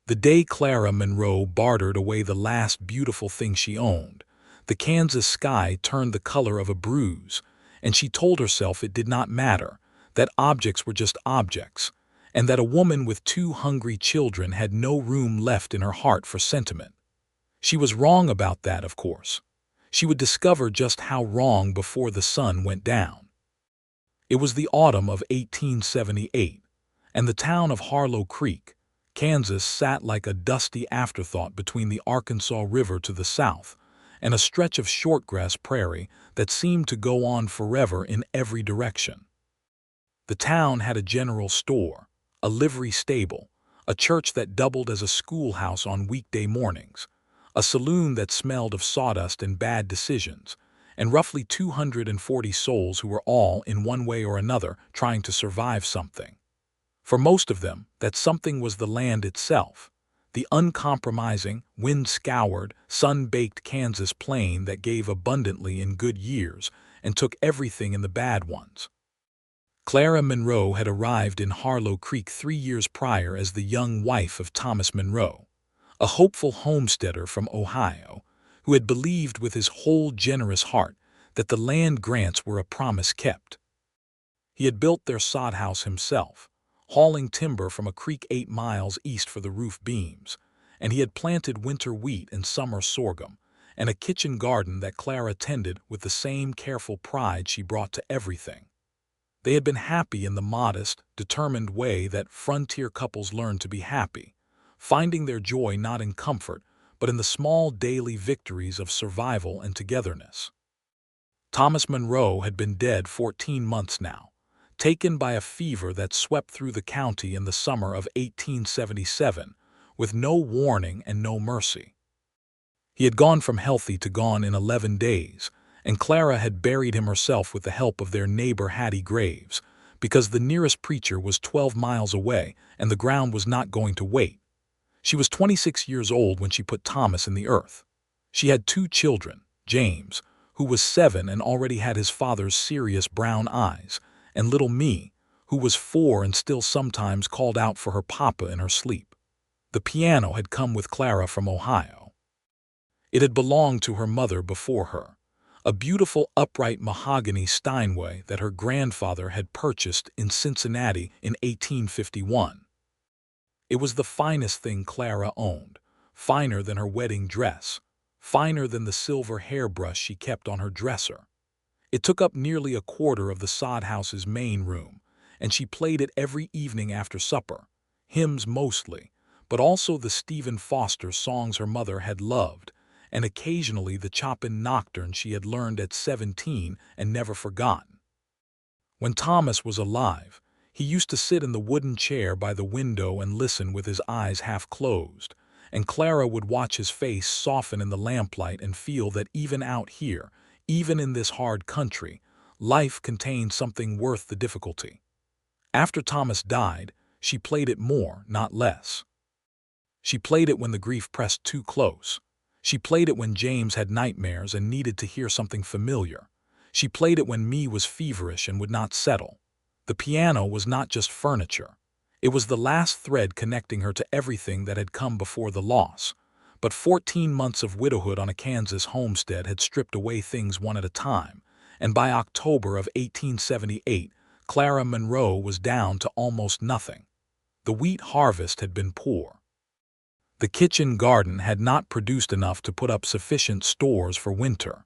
The day Clara Monroe bartered away the last beautiful thing she owned, the Kansas sky turned the color of a bruise, and she told herself it did not matter, that objects were just objects, and that a woman with two hungry children had no room left in her heart for sentiment. She was wrong about that, of course. She would discover just how wrong before the sun went down. It was the autumn of 1878, and the town of Harlow Creek, Kansas, sat like a dusty afterthought between the Arkansas River to the south and a stretch of shortgrass prairie that seemed to go on forever in every direction. The town had a general store, a livery stable, a church that doubled as a schoolhouse on weekday mornings, a saloon that smelled of sawdust and bad decisions, and roughly 240 souls who were all, in one way or another, trying to survive something. For most of them, that something was the land itself, the uncompromising, wind-scoured, sun-baked Kansas plain that gave abundantly in good years and took everything in the bad ones. Clara Monroe had arrived in Harlow Creek 3 years prior as the young wife of Thomas Monroe, a hopeful homesteader from Ohio, who had believed with his whole generous heart that the land grants were a promise kept. He had built their sod house himself, hauling timber from a creek 8 miles east for the roof beams, and he had planted winter wheat and summer sorghum, and a kitchen garden that Clara tended with the same careful pride she brought to everything. They had been happy in the modest, determined way that frontier couples learn to be happy, finding their joy not in comfort, but in the small daily victories of survival and togetherness. Thomas Monroe had been dead 14 months now, taken by a fever that swept through the county in the summer of 1877, with no warning and no mercy. He had gone from healthy to gone in 11 days, and Clara had buried him herself with the help of their neighbor Hattie Graves, because the nearest preacher was 12 miles away and the ground was not going to wait. She was 26 years old when she put Thomas in the earth. She had 2 children, James, who was 7 and already had his father's serious brown eyes, and little Me, who was 4 and still sometimes called out for her papa in her sleep. The piano had come with Clara from Ohio. It had belonged to her mother before her, a beautiful upright mahogany Steinway that her grandfather had purchased in Cincinnati in 1851. It was the finest thing Clara owned, finer than her wedding dress, finer than the silver hairbrush she kept on her dresser. It took up nearly a quarter of the sod house's main room, and she played it every evening after supper, hymns mostly, but also the Stephen Foster songs her mother had loved, and occasionally the Chopin nocturne she had learned at 17 and never forgotten. When Thomas was alive, he used to sit in the wooden chair by the window and listen with his eyes half closed, and Clara would watch his face soften in the lamplight and feel that even out here, even in this hard country, life contained something worth the difficulty. After Thomas died, she played it more, not less. She played it when the grief pressed too close. She played it when James had nightmares and needed to hear something familiar. She played it when Me was feverish and would not settle. The piano was not just furniture. It was the last thread connecting her to everything that had come before the loss. But 14 months of widowhood on a Kansas homestead had stripped away things one at a time, and by October of 1878, Clara Monroe was down to almost nothing. The wheat harvest had been poor. The kitchen garden had not produced enough to put up sufficient stores for winter.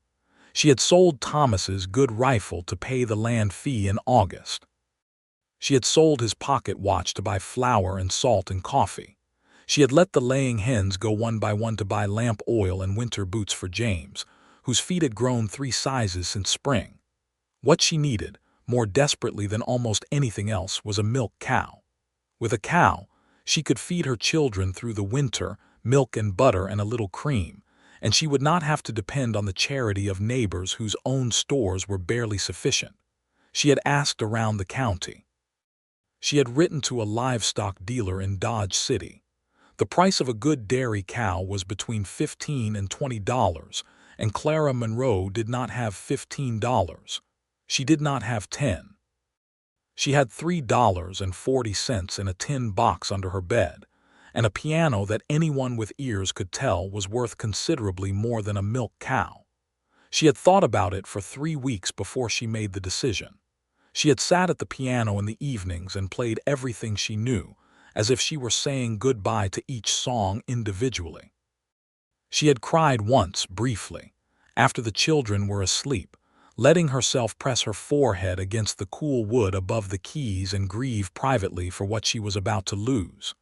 She had sold Thomas's good rifle to pay the land fee in August. She had sold his pocket watch to buy flour and salt and coffee. She had let the laying hens go one by one to buy lamp oil and winter boots for James, whose feet had grown 3 sizes since spring. What she needed, more desperately than almost anything else, was a milk cow. With a cow, she could feed her children through the winter, milk and butter and a little cream, and she would not have to depend on the charity of neighbors whose own stores were barely sufficient. She had asked around the county. She had written to a livestock dealer in Dodge City. The price of a good dairy cow was between $15 and $20, and Clara Monroe did not have $15. She did not have 10. She had $3.40 in a tin box under her bed, and a piano that anyone with ears could tell was worth considerably more than a milk cow. She had thought about it for 3 weeks before she made the decision. She had sat at the piano in the evenings and played everything she knew, as if she were saying goodbye to each song individually. She had cried once, briefly, after the children were asleep, letting herself press her forehead against the cool wood above the keys and grieve privately for what she was about to lose.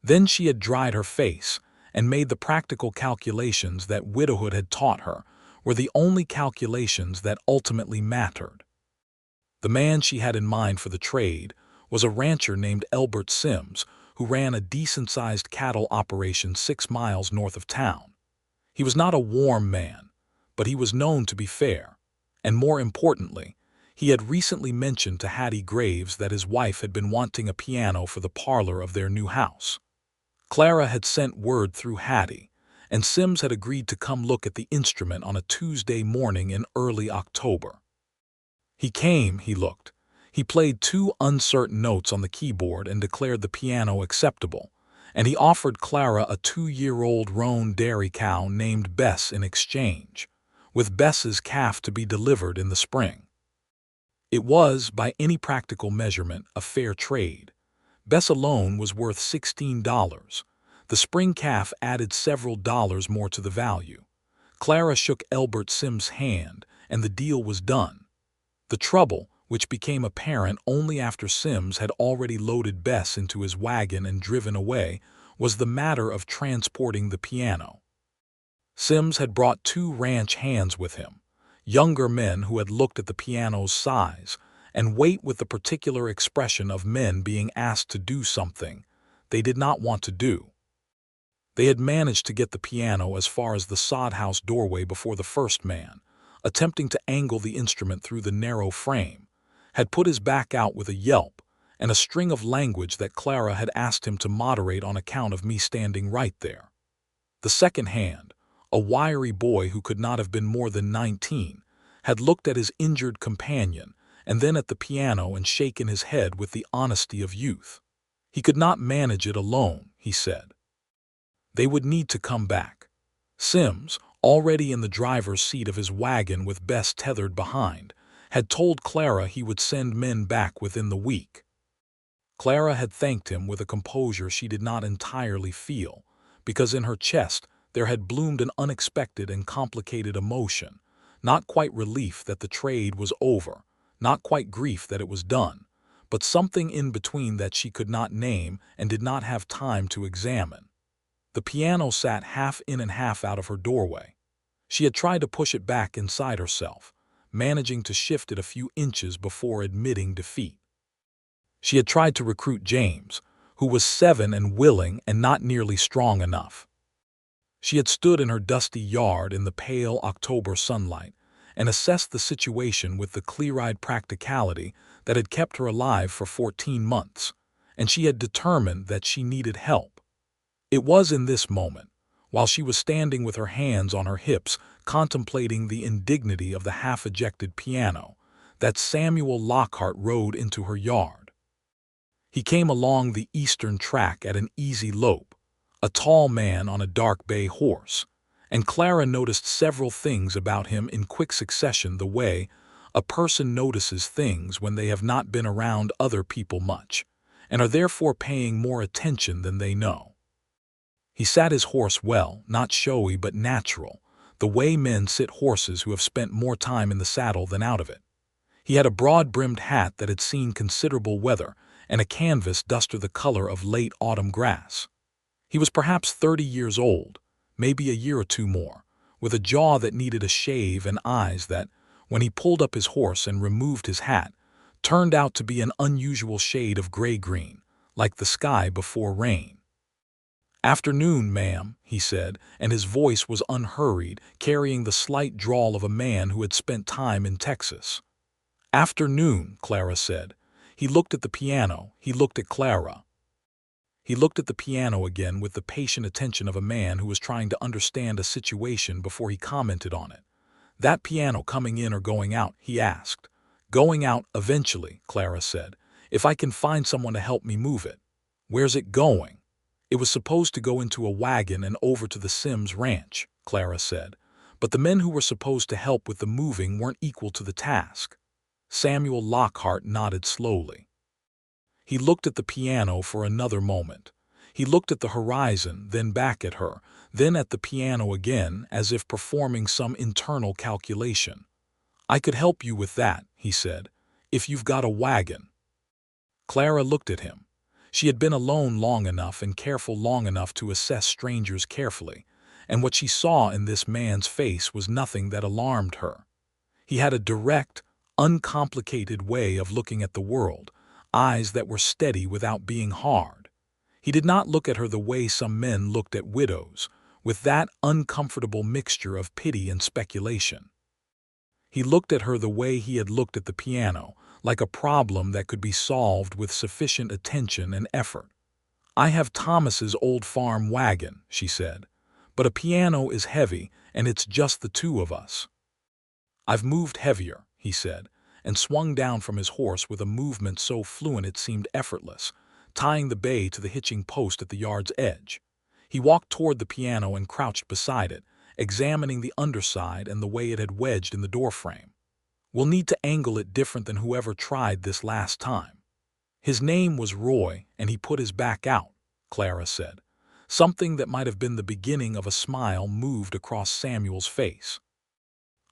Then she had dried her face and made the practical calculations that widowhood had taught her were the only calculations that ultimately mattered. The man she had in mind for the trade was a rancher named Elbert Sims, who ran a decent-sized cattle operation 6 miles north of town. He was not a warm man, but he was known to be fair, and more importantly, he had recently mentioned to Hattie Graves that his wife had been wanting a piano for the parlor of their new house. Clara had sent word through Hattie, and Sims had agreed to come look at the instrument on a Tuesday morning in early October. He came, he looked. He played 2 uncertain notes on the keyboard and declared the piano acceptable, and he offered Clara a 2-year-old roan dairy cow named Bess in exchange, with Bess's calf to be delivered in the spring. It was, by any practical measurement, a fair trade. Bess alone was worth $16. The spring calf added several dollars more to the value. Clara shook Elbert Sims' hand, and the deal was done. The trouble, which became apparent only after Sims had already loaded Bess into his wagon and driven away, was the matter of transporting the piano. Sims had brought 2 ranch hands with him, younger men who had looked at the piano's size and weight with the particular expression of men being asked to do something they did not want to do. They had managed to get the piano as far as the sod house doorway before the first man, attempting to angle the instrument through the narrow frame, had put his back out with a yelp and a string of language that Clara had asked him to moderate on account of me standing right there. The second hand, a wiry boy who could not have been more than 19, had looked at his injured companion and then at the piano and shaken his head with the honesty of youth. He could not manage it alone, he said. They would need to come back. Sims, already in the driver's seat of his wagon with Bess tethered behind, had told Clara he would send men back within the week. Clara had thanked him with a composure she did not entirely feel, because in her chest there had bloomed an unexpected and complicated emotion, not quite relief that the trade was over, not quite grief that it was done, but something in between that she could not name and did not have time to examine. The piano sat half in and half out of her doorway. She had tried to push it back inside herself, managing to shift it a few inches before admitting defeat. She had tried to recruit James, who was 7 and willing and not nearly strong enough. She had stood in her dusty yard in the pale October sunlight and assessed the situation with the clear-eyed practicality that had kept her alive for 14 months, and she had determined that she needed help. It was in this moment, while she was standing with her hands on her hips contemplating the indignity of the half-ejected piano, that Samuel Lockhart rode into her yard. He came along the eastern track at an easy lope, a tall man on a dark bay horse, and Clara noticed several things about him in quick succession, the way a person notices things when they have not been around other people much, and are therefore paying more attention than they know. He sat his horse well, not showy but natural, the way men sit horses who have spent more time in the saddle than out of it. He had a broad-brimmed hat that had seen considerable weather and a canvas duster the color of late autumn grass. He was perhaps 30 years old, maybe a year or 2 more, with a jaw that needed a shave and eyes that, when he pulled up his horse and removed his hat, turned out to be an unusual shade of gray-green, like the sky before rain. "Afternoon, ma'am," he said, and his voice was unhurried, carrying the slight drawl of a man who had spent time in Texas. "Afternoon," Clara said. He looked at the piano, he looked at Clara. He looked at the piano again with the patient attention of a man who was trying to understand a situation before he commented on it. "That piano coming in or going out?" he asked. "Going out, eventually," Clara said, "if I can find someone to help me move it." "Where's it going?" It was supposed to go into a wagon and over to the Sims ranch, Clara said, but the men who were supposed to help with the moving weren't equal to the task. Samuel Lockhart nodded slowly. He looked at the piano for another moment. He looked at the horizon, then back at her, then at the piano again, as if performing some internal calculation. "I could help you with that," he said, "if you've got a wagon." Clara looked at him. She had been alone long enough and careful long enough to assess strangers carefully, and what she saw in this man's face was nothing that alarmed her. He had a direct, uncomplicated way of looking at the world, eyes that were steady without being hard. He did not look at her the way some men looked at widows, with that uncomfortable mixture of pity and speculation. He looked at her the way he had looked at the piano, like a problem that could be solved with sufficient attention and effort. "I have Thomas's old farm wagon," she said, "but a piano is heavy, and it's just the two of us." "I've moved heavier," he said, and swung down from his horse with a movement so fluent it seemed effortless, tying the bay to the hitching post at the yard's edge. He walked toward the piano and crouched beside it, examining the underside and the way it had wedged in the doorframe. "We'll need to angle it different than whoever tried this last time." "His name was Roy, and he put his back out," Clara said. Something that might have been the beginning of a smile moved across Samuel's face.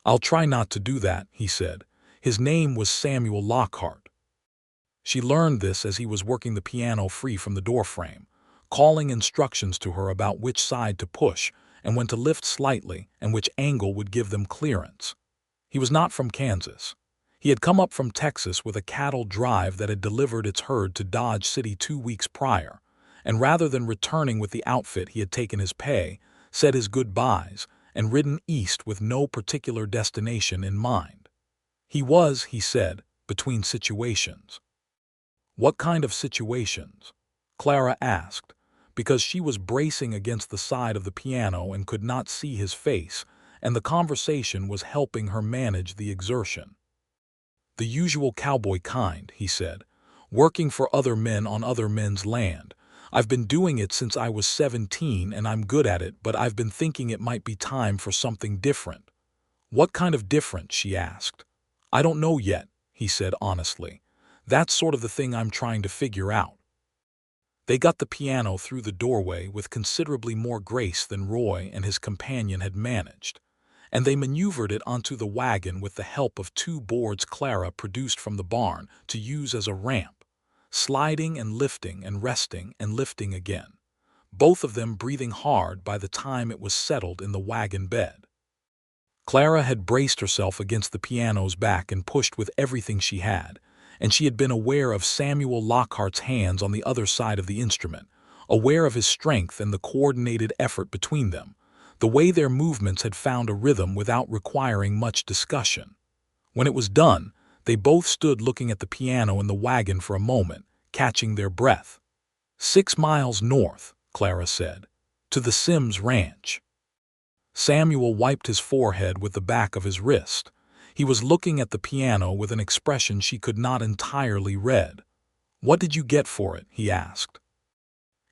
"I'll try not to do that," he said. "His name was Samuel Lockhart." She learned this as he was working the piano free from the doorframe, calling instructions to her about which side to push and when to lift slightly and which angle would give them clearance. He was not from Kansas. He had come up from Texas with a cattle drive that had delivered its herd to Dodge City 2 weeks prior, and rather than returning with the outfit he had taken his pay, said his goodbyes, and ridden east with no particular destination in mind. He was, he said, between situations. "What kind of situations?" Clara asked, because she was bracing against the side of the piano and could not see his face, and the conversation was helping her manage the exertion. "The usual cowboy kind," he said, "working for other men on other men's land. I've been doing it since I was 17 and I'm good at it, but I've been thinking it might be time for something different." "What kind of different?" she asked. "I don't know yet," he said honestly. "That's sort of the thing I'm trying to figure out." They got the piano through the doorway with considerably more grace than Roy and his companion had managed, and they maneuvered it onto the wagon with the help of 2 boards Clara produced from the barn to use as a ramp, sliding and lifting and resting and lifting again, both of them breathing hard by the time it was settled in the wagon bed. Clara had braced herself against the piano's back and pushed with everything she had, and she had been aware of Samuel Lockhart's hands on the other side of the instrument, aware of his strength and the coordinated effort between them, the way their movements had found a rhythm without requiring much discussion. When it was done, they both stood looking at the piano and the wagon for a moment, catching their breath. 6 miles north," Clara said, "to the Sims ranch." Samuel wiped his forehead with the back of his wrist. He was looking at the piano with an expression she could not entirely read. "What did you get for it?" he asked.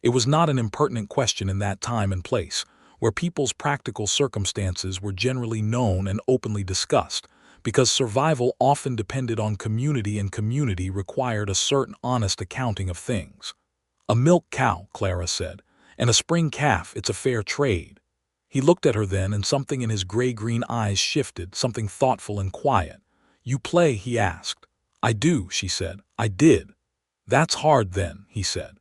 It was not an impertinent question in that time and place, where people's practical circumstances were generally known and openly discussed, because survival often depended on community and community required a certain honest accounting of things. "A milk cow," Clara said, "and a spring calf, it's a fair trade." He looked at her then, and something in his gray-green eyes shifted, something thoughtful and quiet. "You play?" he asked. "I do," she said. "I did." "That's hard then," he said.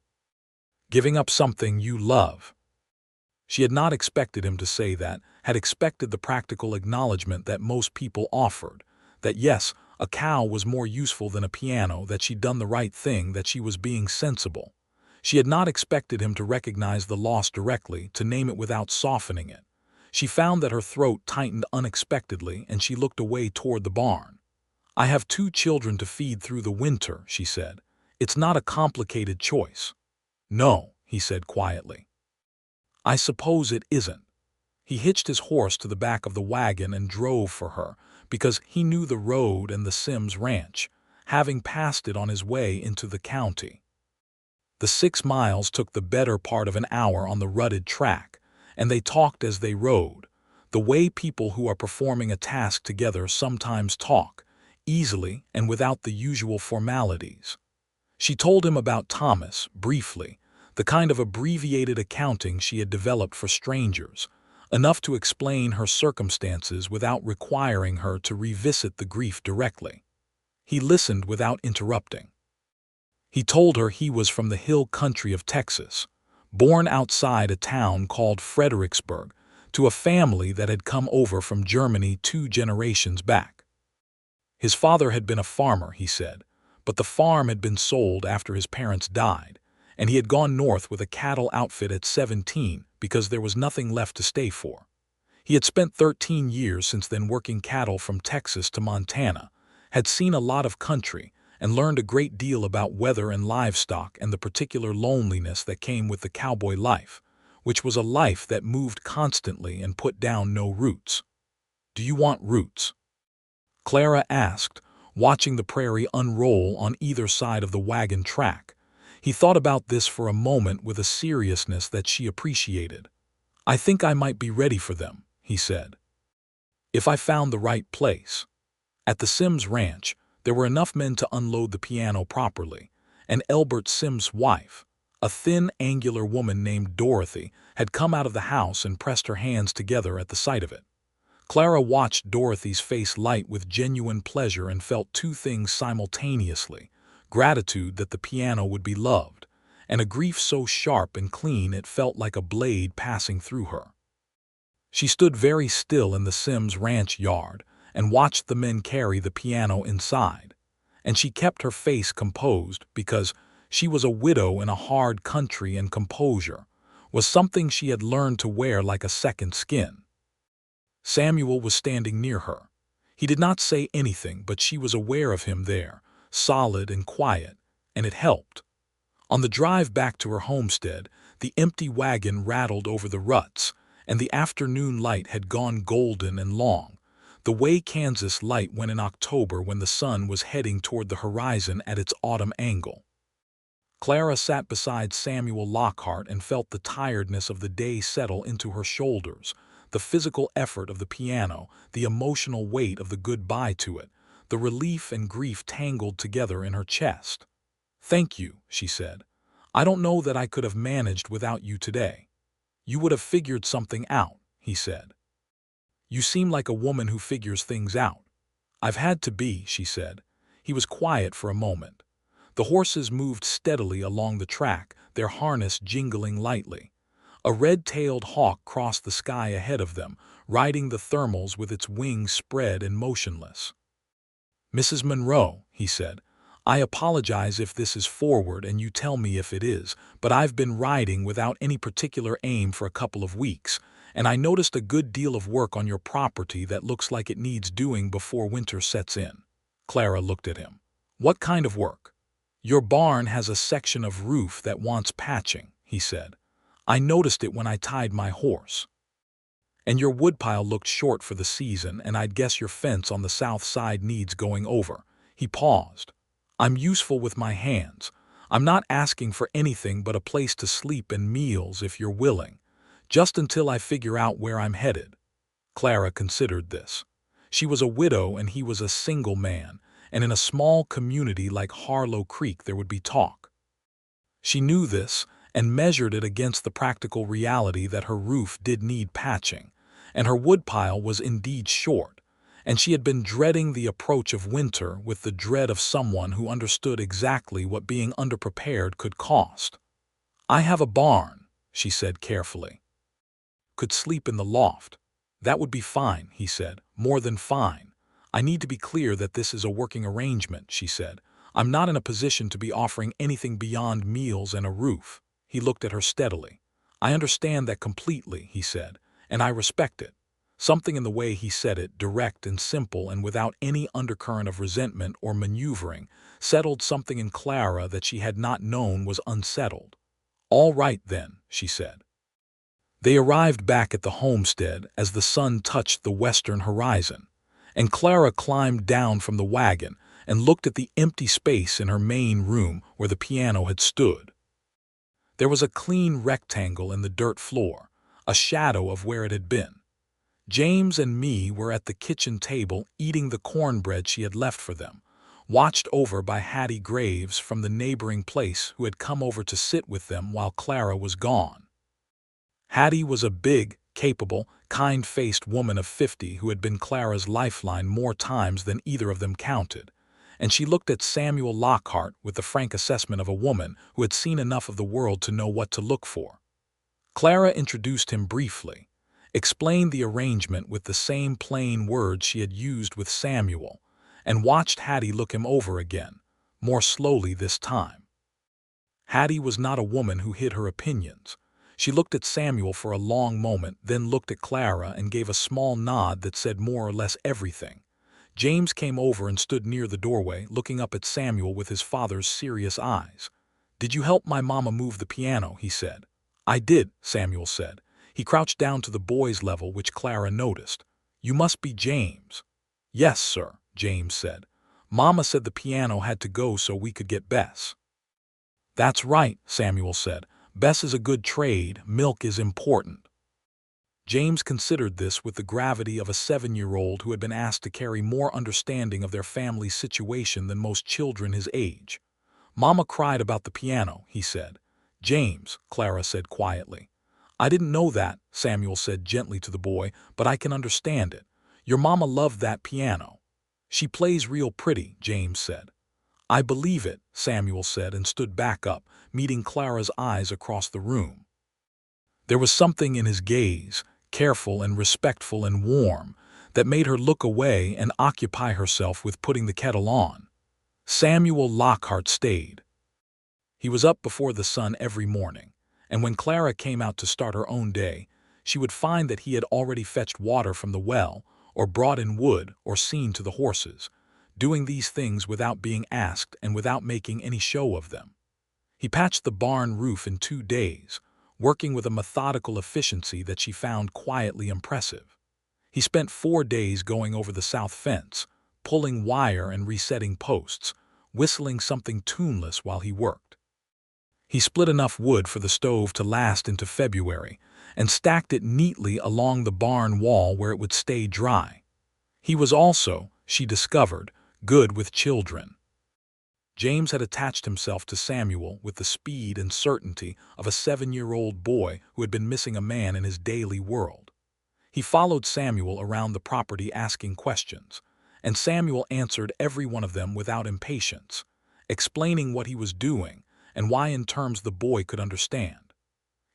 "Giving up something you love." She had not expected him to say that, had expected the practical acknowledgement that most people offered, that yes, a cow was more useful than a piano, that she'd done the right thing, that she was being sensible. She had not expected him to recognize the loss directly, to name it without softening it. She found that her throat tightened unexpectedly, and she looked away toward the barn. "I have 2 children to feed through the winter," she said. "It's not a complicated choice." "No," he said quietly. "I suppose it isn't." He hitched his horse to the back of the wagon and drove for her, because he knew the road and the Sims ranch, having passed it on his way into the county. The 6 miles took the better part of an hour on the rutted track, and they talked as they rode, the way people who are performing a task together sometimes talk, easily and without the usual formalities. She told him about Thomas, briefly, the kind of abbreviated accounting she had developed for strangers, enough to explain her circumstances without requiring her to revisit the grief directly. He listened without interrupting. He told her he was from the hill country of Texas, born outside a town called Fredericksburg, to a family that had come over from Germany 2 generations back. His father had been a farmer, he said, but the farm had been sold after his parents died, and he had gone north with a cattle outfit at 17 because there was nothing left to stay for. He had spent 13 years since then working cattle from Texas to Montana, had seen a lot of country, and learned a great deal about weather and livestock and the particular loneliness that came with the cowboy life, which was a life that moved constantly and put down no roots. "Do you want roots?" Clara asked, watching the prairie unroll on either side of the wagon track. He thought about this for a moment with a seriousness that she appreciated. "I think I might be ready for them," he said, "if I found the right place." At the Sims Ranch, there were enough men to unload the piano properly, and Elbert Sims' wife, a thin, angular woman named Dorothy, had come out of the house and pressed her hands together at the sight of it. Clara watched Dorothy's face light with genuine pleasure and felt 2 things simultaneously: gratitude that the piano would be loved, and a grief so sharp and clean it felt like a blade passing through her. She stood very still in the Sims Ranch yard and watched the men carry the piano inside, and she kept her face composed because she was a widow in a hard country, and composure was something she had learned to wear like a second skin. Samuel was standing near her. He did not say anything, but she was aware of him there, solid and quiet, and it helped. On the drive back to her homestead, the empty wagon rattled over the ruts, and the afternoon light had gone golden and long, the way Kansas light went in October when the sun was heading toward the horizon at its autumn angle. Clara sat beside Samuel Lockhart and felt the tiredness of the day settle into her shoulders, the physical effort of the piano, the emotional weight of the goodbye to it, the relief and grief tangled together in her chest. "Thank you," she said. "I don't know that I could have managed without you today." "You would have figured something out," he said. "You seem like a woman who figures things out." "I've had to be," she said. He was quiet for a moment. The horses moved steadily along the track, their harness jingling lightly. A red-tailed hawk crossed the sky ahead of them, riding the thermals with its wings spread and motionless. "Mrs. Monroe," he said, "I apologize if this is forward and you tell me if it is, but I've been riding without any particular aim for a couple of weeks, and I noticed a good deal of work on your property that looks like it needs doing before winter sets in." Clara looked at him. "What kind of work?" "Your barn has a section of roof that wants patching," he said. "I noticed it when I tied my horse. And your woodpile looked short for the season, and I'd guess your fence on the south side needs going over." He paused. "I'm useful with my hands. I'm not asking for anything but a place to sleep and meals if you're willing, just until I figure out where I'm headed." Clara considered this. She was a widow and he was a single man, and in a small community like Harlow Creek there would be talk. She knew this and measured it against the practical reality that her roof did need patching, and her woodpile was indeed short, and she had been dreading the approach of winter with the dread of someone who understood exactly what being underprepared could cost. "I have a barn," she said carefully. "Could sleep in the loft." "That would be fine," he said, "more than fine." "I need to be clear that this is a working arrangement," she said. "I'm not in a position to be offering anything beyond meals and a roof." He looked at her steadily. "I understand that completely," he said, "and I respect it." Something in the way he said it, direct and simple and without any undercurrent of resentment or maneuvering, settled something in Clara that she had not known was unsettled. "All right, then," she said. They arrived back at the homestead as the sun touched the western horizon, and Clara climbed down from the wagon and looked at the empty space in her main room where the piano had stood. There was a clean rectangle in the dirt floor, a shadow of where it had been. James and me were at the kitchen table eating the cornbread she had left for them, watched over by Hattie Graves from the neighboring place who had come over to sit with them while Clara was gone. Hattie was a big, capable, kind-faced woman of 50 who had been Clara's lifeline more times than either of them counted, and she looked at Samuel Lockhart with the frank assessment of a woman who had seen enough of the world to know what to look for. Clara introduced him briefly, explained the arrangement with the same plain words she had used with Samuel, and watched Hattie look him over again, more slowly this time. Hattie was not a woman who hid her opinions. She looked at Samuel for a long moment, then looked at Clara and gave a small nod that said more or less everything. James came over and stood near the doorway, looking up at Samuel with his father's serious eyes. "Did you help my mama move the piano?" he said. "I did," Samuel said. He crouched down to the boy's level, which Clara noticed. "You must be James." "Yes, sir," James said. "Mama said the piano had to go so we could get Bess." "That's right," Samuel said. "Bess is a good trade. Milk is important." James considered this with the gravity of a 7-year-old who had been asked to carry more understanding of their family's situation than most children his age. "Mama cried about the piano," he said. "James," Clara said quietly. "I didn't know that," Samuel said gently to the boy, "but I can understand it. Your mama loved that piano." "She plays real pretty," James said. "I believe it," Samuel said and stood back up, meeting Clara's eyes across the room. There was something in his gaze, careful and respectful and warm, that made her look away and occupy herself with putting the kettle on. Samuel Lockhart stayed. He was up before the sun every morning, and when Clara came out to start her own day, she would find that he had already fetched water from the well, or brought in wood, or seen to the horses, doing these things without being asked and without making any show of them. He patched the barn roof in 2 days, working with a methodical efficiency that she found quietly impressive. He spent 4 days going over the south fence, pulling wire and resetting posts, whistling something tuneless while he worked. He split enough wood for the stove to last into February and stacked it neatly along the barn wall where it would stay dry. He was also, she discovered, good with children. James had attached himself to Samuel with the speed and certainty of a 7-year-old boy who had been missing a man in his daily world. He followed Samuel around the property asking questions, and Samuel answered every one of them without impatience, explaining what he was doing and why in terms the boy could understand.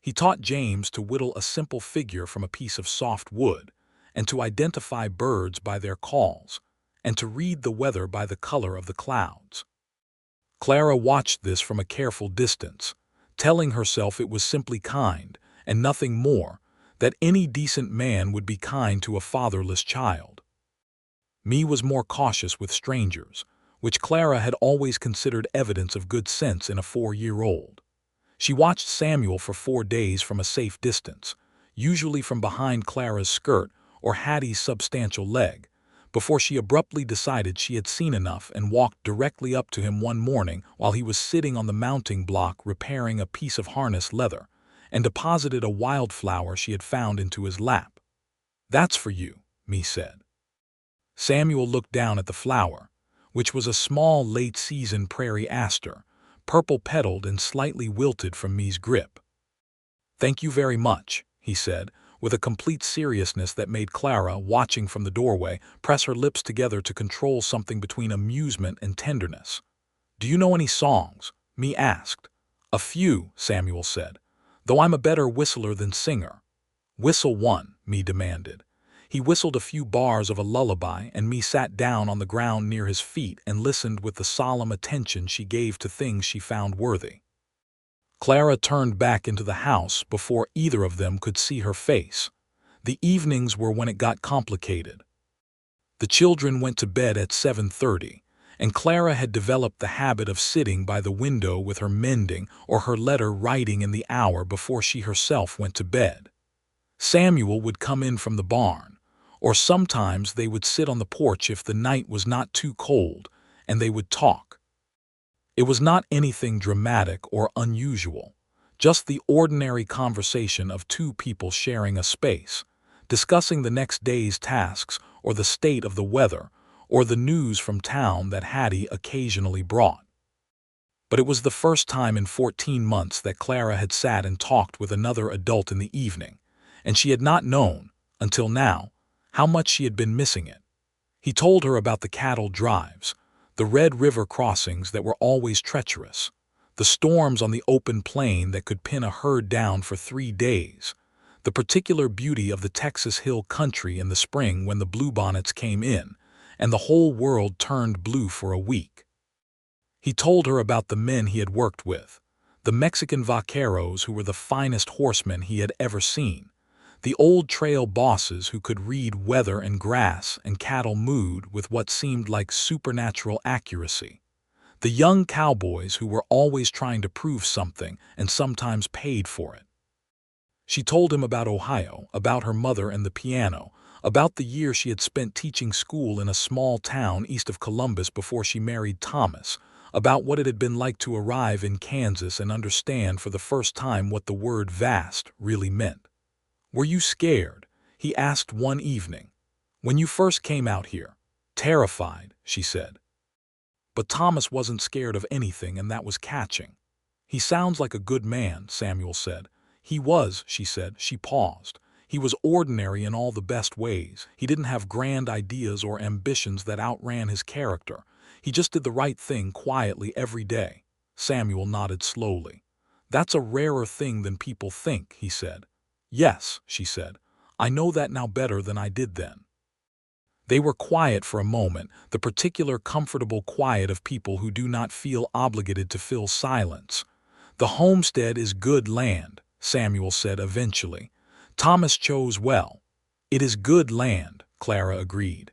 He taught James to whittle a simple figure from a piece of soft wood, and to identify birds by their calls, and to read the weather by the color of the clouds. Clara watched this from a careful distance, telling herself it was simply kind, and nothing more, that any decent man would be kind to a fatherless child. Me was more cautious with strangers, which Clara had always considered evidence of good sense in a 4-year-old. She watched Samuel for 4 days from a safe distance, usually from behind Clara's skirt or Hattie's substantial leg, before she abruptly decided she had seen enough and walked directly up to him one morning while he was sitting on the mounting block repairing a piece of harness leather, and deposited a wildflower she had found into his lap. "That's for you," Me said. Samuel looked down at the flower, which was a small late-season prairie aster, purple-petaled and slightly wilted from Me's grip. "Thank you very much," he said, with a complete seriousness that made Clara, watching from the doorway, press her lips together to control something between amusement and tenderness. "Do you know any songs?" Me asked. "A few," Samuel said, "though I'm a better whistler than singer." "Whistle one," Me demanded. He whistled a few bars of a lullaby, and Me sat down on the ground near his feet and listened with the solemn attention she gave to things she found worthy. Clara turned back into the house before either of them could see her face. The evenings were when it got complicated. The children went to bed at 7:30, and Clara had developed the habit of sitting by the window with her mending or her letter writing in the hour before she herself went to bed. Samuel would come in from the barn, or sometimes they would sit on the porch if the night was not too cold, and they would talk. It was not anything dramatic or unusual, just the ordinary conversation of two people sharing a space, discussing the next day's tasks or the state of the weather or the news from town that Hattie occasionally brought. But it was the first time in 14 months that Clara had sat and talked with another adult in the evening, and she had not known, until now, how much she had been missing it. He told her about the cattle drives, the Red River crossings that were always treacherous, the storms on the open plain that could pin a herd down for 3 days, the particular beauty of the Texas Hill Country in the spring when the bluebonnets came in, and the whole world turned blue for a week. He told her about the men he had worked with, the Mexican vaqueros who were the finest horsemen he had ever seen, the old trail bosses who could read weather and grass and cattle mood with what seemed like supernatural accuracy, the young cowboys who were always trying to prove something and sometimes paid for it. She told him about Ohio, about her mother and the piano, about the year she had spent teaching school in a small town east of Columbus before she married Thomas, about what it had been like to arrive in Kansas and understand for the first time what the word vast really meant. "Were you scared?" he asked one evening. "When you first came out here?" "Terrified," she said. But Thomas wasn't scared of anything, and that was catching. "He sounds like a good man," Samuel said. "He was," she said. She paused. "He was ordinary in all the best ways. He didn't have grand ideas or ambitions that outran his character. He just did the right thing quietly every day." Samuel nodded slowly. "That's a rarer thing than people think," he said. "Yes," she said. "I know that now better than I did then." They were quiet for a moment, the particular comfortable quiet of people who do not feel obligated to fill silence. "The homestead is good land," Samuel said eventually. "Thomas chose well." "It is good land," Clara agreed.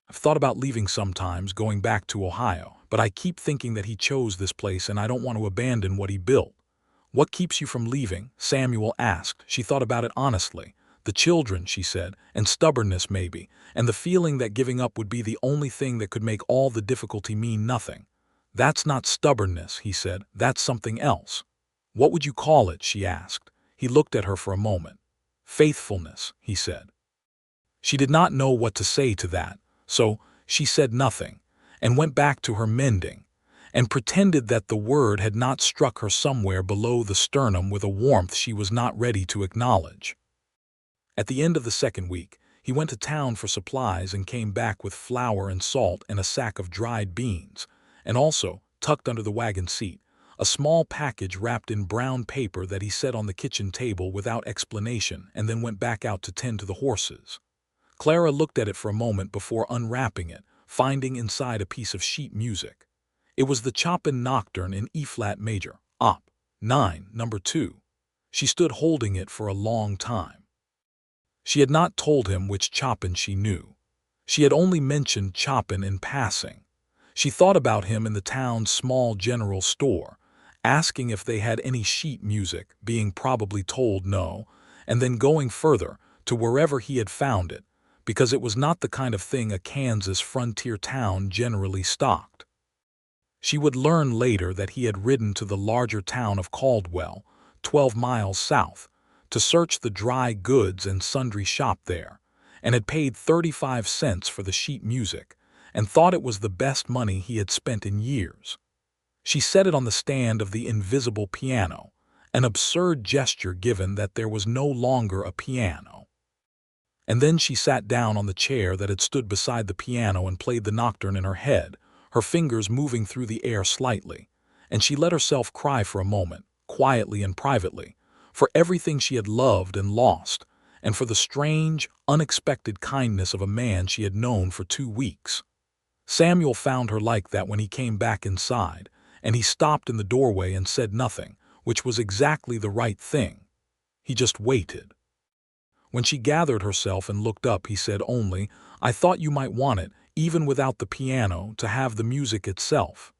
"I've thought about leaving sometimes, going back to Ohio, but I keep thinking that he chose this place and I don't want to abandon what he built." "What keeps you from leaving?" Samuel asked. She thought about it honestly. "The children," she said, "and stubbornness maybe, and the feeling that giving up would be the only thing that could make all the difficulty mean nothing." "That's not stubbornness," he said. "That's something else." "What would you call it?" she asked. He looked at her for a moment. "Faithfulness," he said. She did not know what to say to that, so she said nothing, and went back to her mending, and pretended that the word had not struck her somewhere below the sternum with a warmth she was not ready to acknowledge. At the end of the second week, he went to town for supplies and came back with flour and salt and a sack of dried beans, and also, tucked under the wagon seat, a small package wrapped in brown paper that he set on the kitchen table without explanation and then went back out to tend to the horses. Clara looked at it for a moment before unwrapping it, finding inside a piece of sheet music. It was the Chopin Nocturne in E-flat major, Op. 9, No. 2. She stood holding it for a long time. She had not told him which Chopin she knew. She had only mentioned Chopin in passing. She thought about him in the town's small general store, asking if they had any sheet music, being probably told no, and then going further, to wherever he had found it, because it was not the kind of thing a Kansas frontier town generally stocked. She would learn later that he had ridden to the larger town of Caldwell, 12 miles south, to search the dry goods and sundry shop there, and had paid 35 cents for the sheet music, and thought it was the best money he had spent in years. She set it on the stand of the invisible piano, an absurd gesture given that there was no longer a piano. And then she sat down on the chair that had stood beside the piano and played the nocturne in her head, her fingers moving through the air slightly, and she let herself cry for a moment, quietly and privately, for everything she had loved and lost, and for the strange, unexpected kindness of a man she had known for 2 weeks. Samuel found her like that when he came back inside, and he stopped in the doorway and said nothing, which was exactly the right thing. He just waited. When she gathered herself and looked up, he said only, "I thought you might want it, even without the piano, to have the music itself."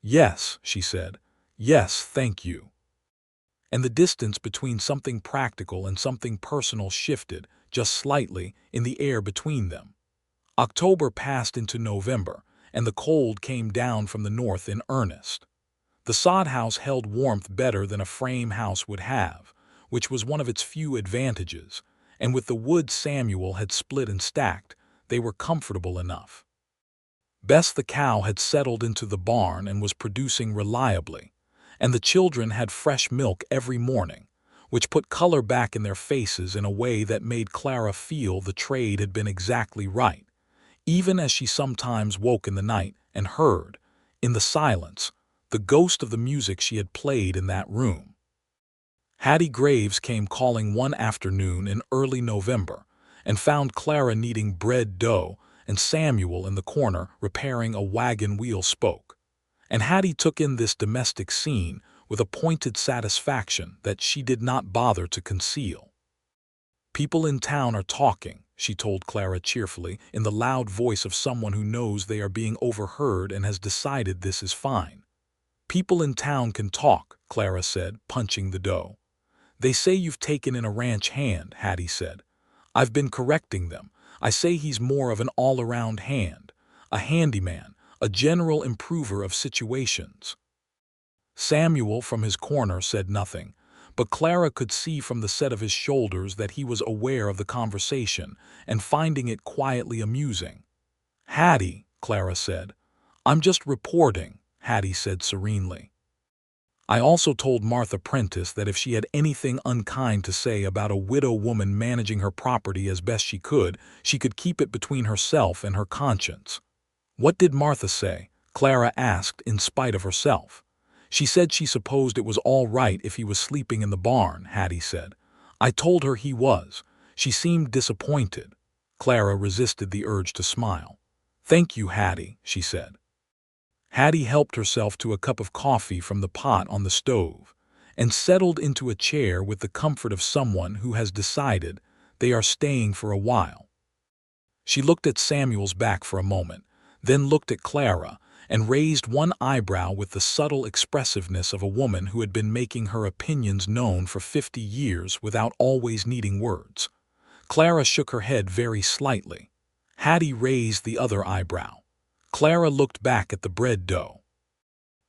"Yes," she said. "Yes, thank you." And the distance between something practical and something personal shifted, just slightly, in the air between them. October passed into November, and the cold came down from the north in earnest. The sod house held warmth better than a frame house would have, which was one of its few advantages, and with the wood Samuel had split and stacked, they were comfortable enough. Bess the cow had settled into the barn and was producing reliably, and the children had fresh milk every morning, which put color back in their faces in a way that made Clara feel the trade had been exactly right, even as she sometimes woke in the night and heard, in the silence, the ghost of the music she had played in that room. Hattie Graves came calling one afternoon in early November and found Clara kneading bread dough and Samuel in the corner repairing a wagon wheel spoke. And Hattie took in this domestic scene with a pointed satisfaction that she did not bother to conceal. "People in town are talking," she told Clara cheerfully, in the loud voice of someone who knows they are being overheard and has decided this is fine. "People in town can talk," Clara said, punching the dough. "They say you've taken in a ranch hand," Hattie said. "I've been correcting them. I say he's more of an all-around hand, a handyman, a general improver of situations." Samuel from his corner said nothing, but Clara could see from the set of his shoulders that he was aware of the conversation and finding it quietly amusing. "Hattie," Clara said. "I'm just reporting," Hattie said serenely. "I also told Martha Prentice that if she had anything unkind to say about a widow woman managing her property as best she could keep it between herself and her conscience." "What did Martha say?" Clara asked in spite of herself. "She said she supposed it was all right if he was sleeping in the barn," Hattie said. "I told her he was. She seemed disappointed." Clara resisted the urge to smile. "Thank you, Hattie," she said. Hattie helped herself to a cup of coffee from the pot on the stove and settled into a chair with the comfort of someone who has decided they are staying for a while. She looked at Samuel's back for a moment, then looked at Clara and raised one eyebrow with the subtle expressiveness of a woman who had been making her opinions known for 50 years without always needing words. Clara shook her head very slightly. Hattie raised the other eyebrow. Clara looked back at the bread dough.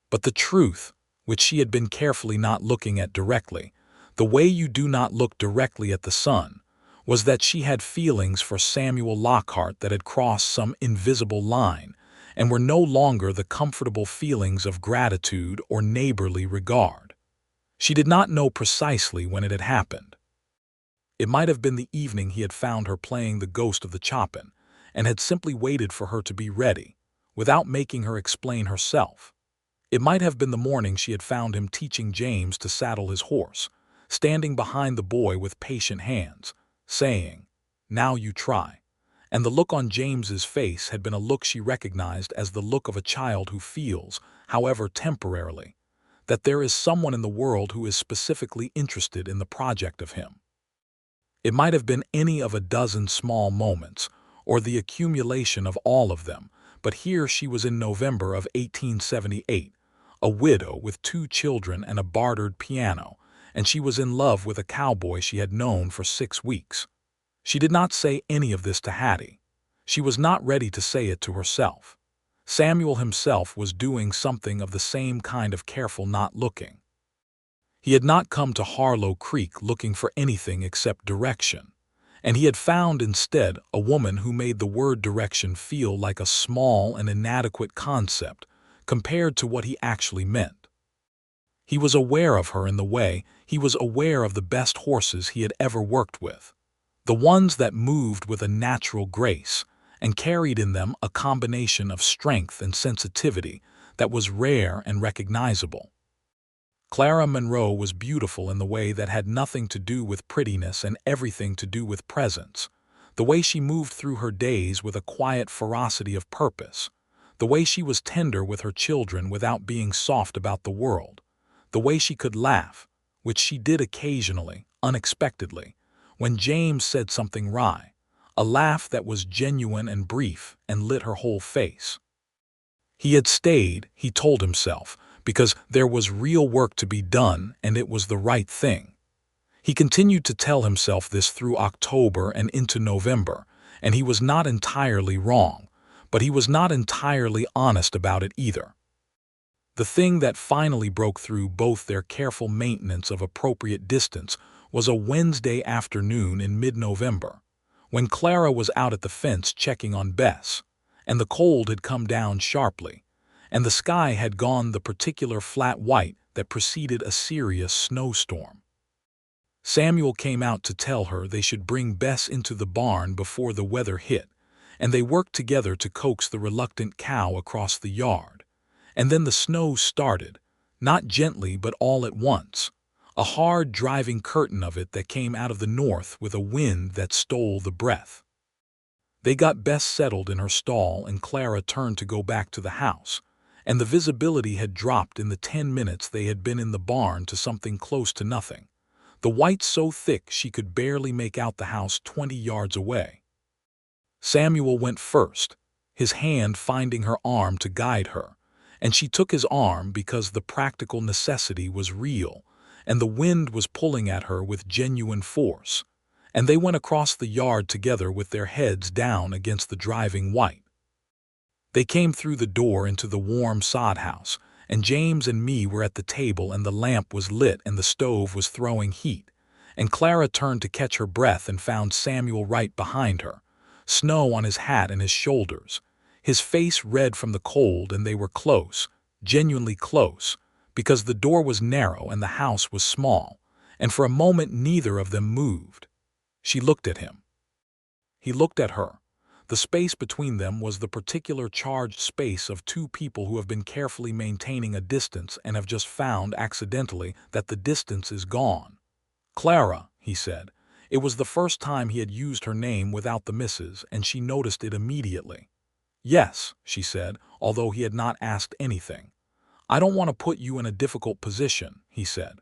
But the truth, which she had been carefully not looking at directly, the way you do not look directly at the sun, was that she had feelings for Samuel Lockhart that had crossed some invisible line and were no longer the comfortable feelings of gratitude or neighborly regard. She did not know precisely when it had happened. It might have been the evening he had found her playing the ghost of the Chopin and had simply waited for her to be ready, without making her explain herself. It might have been the morning she had found him teaching James to saddle his horse, standing behind the boy with patient hands, saying, "Now you try." And the look on James's face had been a look she recognized as the look of a child who feels, however temporarily, that there is someone in the world who is specifically interested in the project of him. It might have been any of a dozen small moments, or the accumulation of all of them, but here she was in November of 1878, a widow with 2 children and a bartered piano, and she was in love with a cowboy she had known for 6 weeks. She did not say any of this to Hattie. She was not ready to say it to herself. Samuel himself was doing something of the same kind of careful not looking. He had not come to Harlow Creek looking for anything except direction, and he had found instead a woman who made the word direction feel like a small and inadequate concept compared to what he actually meant. He was aware of her in the way he was aware of the best horses he had ever worked with, the ones that moved with a natural grace and carried in them a combination of strength and sensitivity that was rare and recognizable. Clara Monroe was beautiful in the way that had nothing to do with prettiness and everything to do with presence, the way she moved through her days with a quiet ferocity of purpose, the way she was tender with her children without being soft about the world, the way she could laugh, which she did occasionally, unexpectedly, when James said something wry, a laugh that was genuine and brief and lit her whole face. He had stayed, he told himself, because there was real work to be done and it was the right thing. He continued to tell himself this through October and into November, and he was not entirely wrong, but he was not entirely honest about it either. The thing that finally broke through both their careful maintenance of appropriate distance was a Wednesday afternoon in mid-November, when Clara was out at the fence checking on Bess, and the cold had come down sharply, and the sky had gone the particular flat white that preceded a serious snowstorm. Samuel came out to tell her they should bring Bess into the barn before the weather hit, and they worked together to coax the reluctant cow across the yard. And then the snow started, not gently but all at once, a hard driving curtain of it that came out of the north with a wind that stole the breath. They got Bess settled in her stall and Clara turned to go back to the house, and the visibility had dropped in the 10 minutes they had been in the barn to something close to nothing, the white so thick she could barely make out the house 20 yards away. Samuel went first, his hand finding her arm to guide her, and she took his arm because the practical necessity was real, and the wind was pulling at her with genuine force, and they went across the yard together with their heads down against the driving white. They came through the door into the warm sod house, and James and me were at the table and the lamp was lit and the stove was throwing heat, and Clara turned to catch her breath and found Samuel right behind her, snow on his hat and his shoulders, his face red from the cold, and they were close, genuinely close, because the door was narrow and the house was small, and for a moment neither of them moved. She looked at him. He looked at her. The space between them was the particular charged space of two people who have been carefully maintaining a distance and have just found accidentally that the distance is gone. "Clara," he said. It was the first time he had used her name without the misses, and she noticed it immediately. "Yes," she said, although he had not asked anything. "I don't want to put you in a difficult position," he said.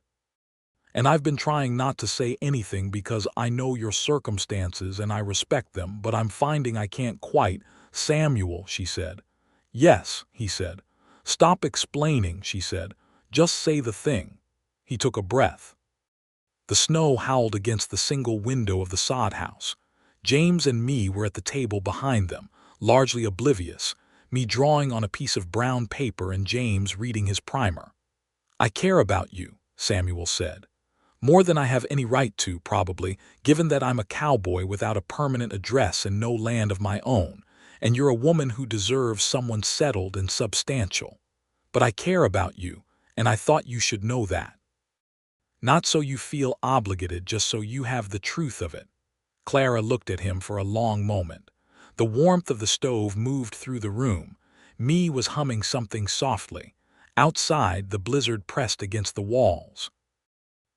"And I've been trying not to say anything because I know your circumstances and I respect them, but I'm finding I can't quite." "Samuel," she said. "Yes," he said. "Stop explaining," she said. "Just say the thing." He took a breath. The snow howled against the single window of the sod house. James and me were at the table behind them, largely oblivious, me drawing on a piece of brown paper and James reading his primer. "I care about you," Samuel said. "More than I have any right to, probably, given that I'm a cowboy without a permanent address and no land of my own, and you're a woman who deserves someone settled and substantial. But I care about you, and I thought you should know that. Not so you feel obligated, just so you have the truth of it." Clara looked at him for a long moment. The warmth of the stove moved through the room. Me was humming something softly. Outside, the blizzard pressed against the walls.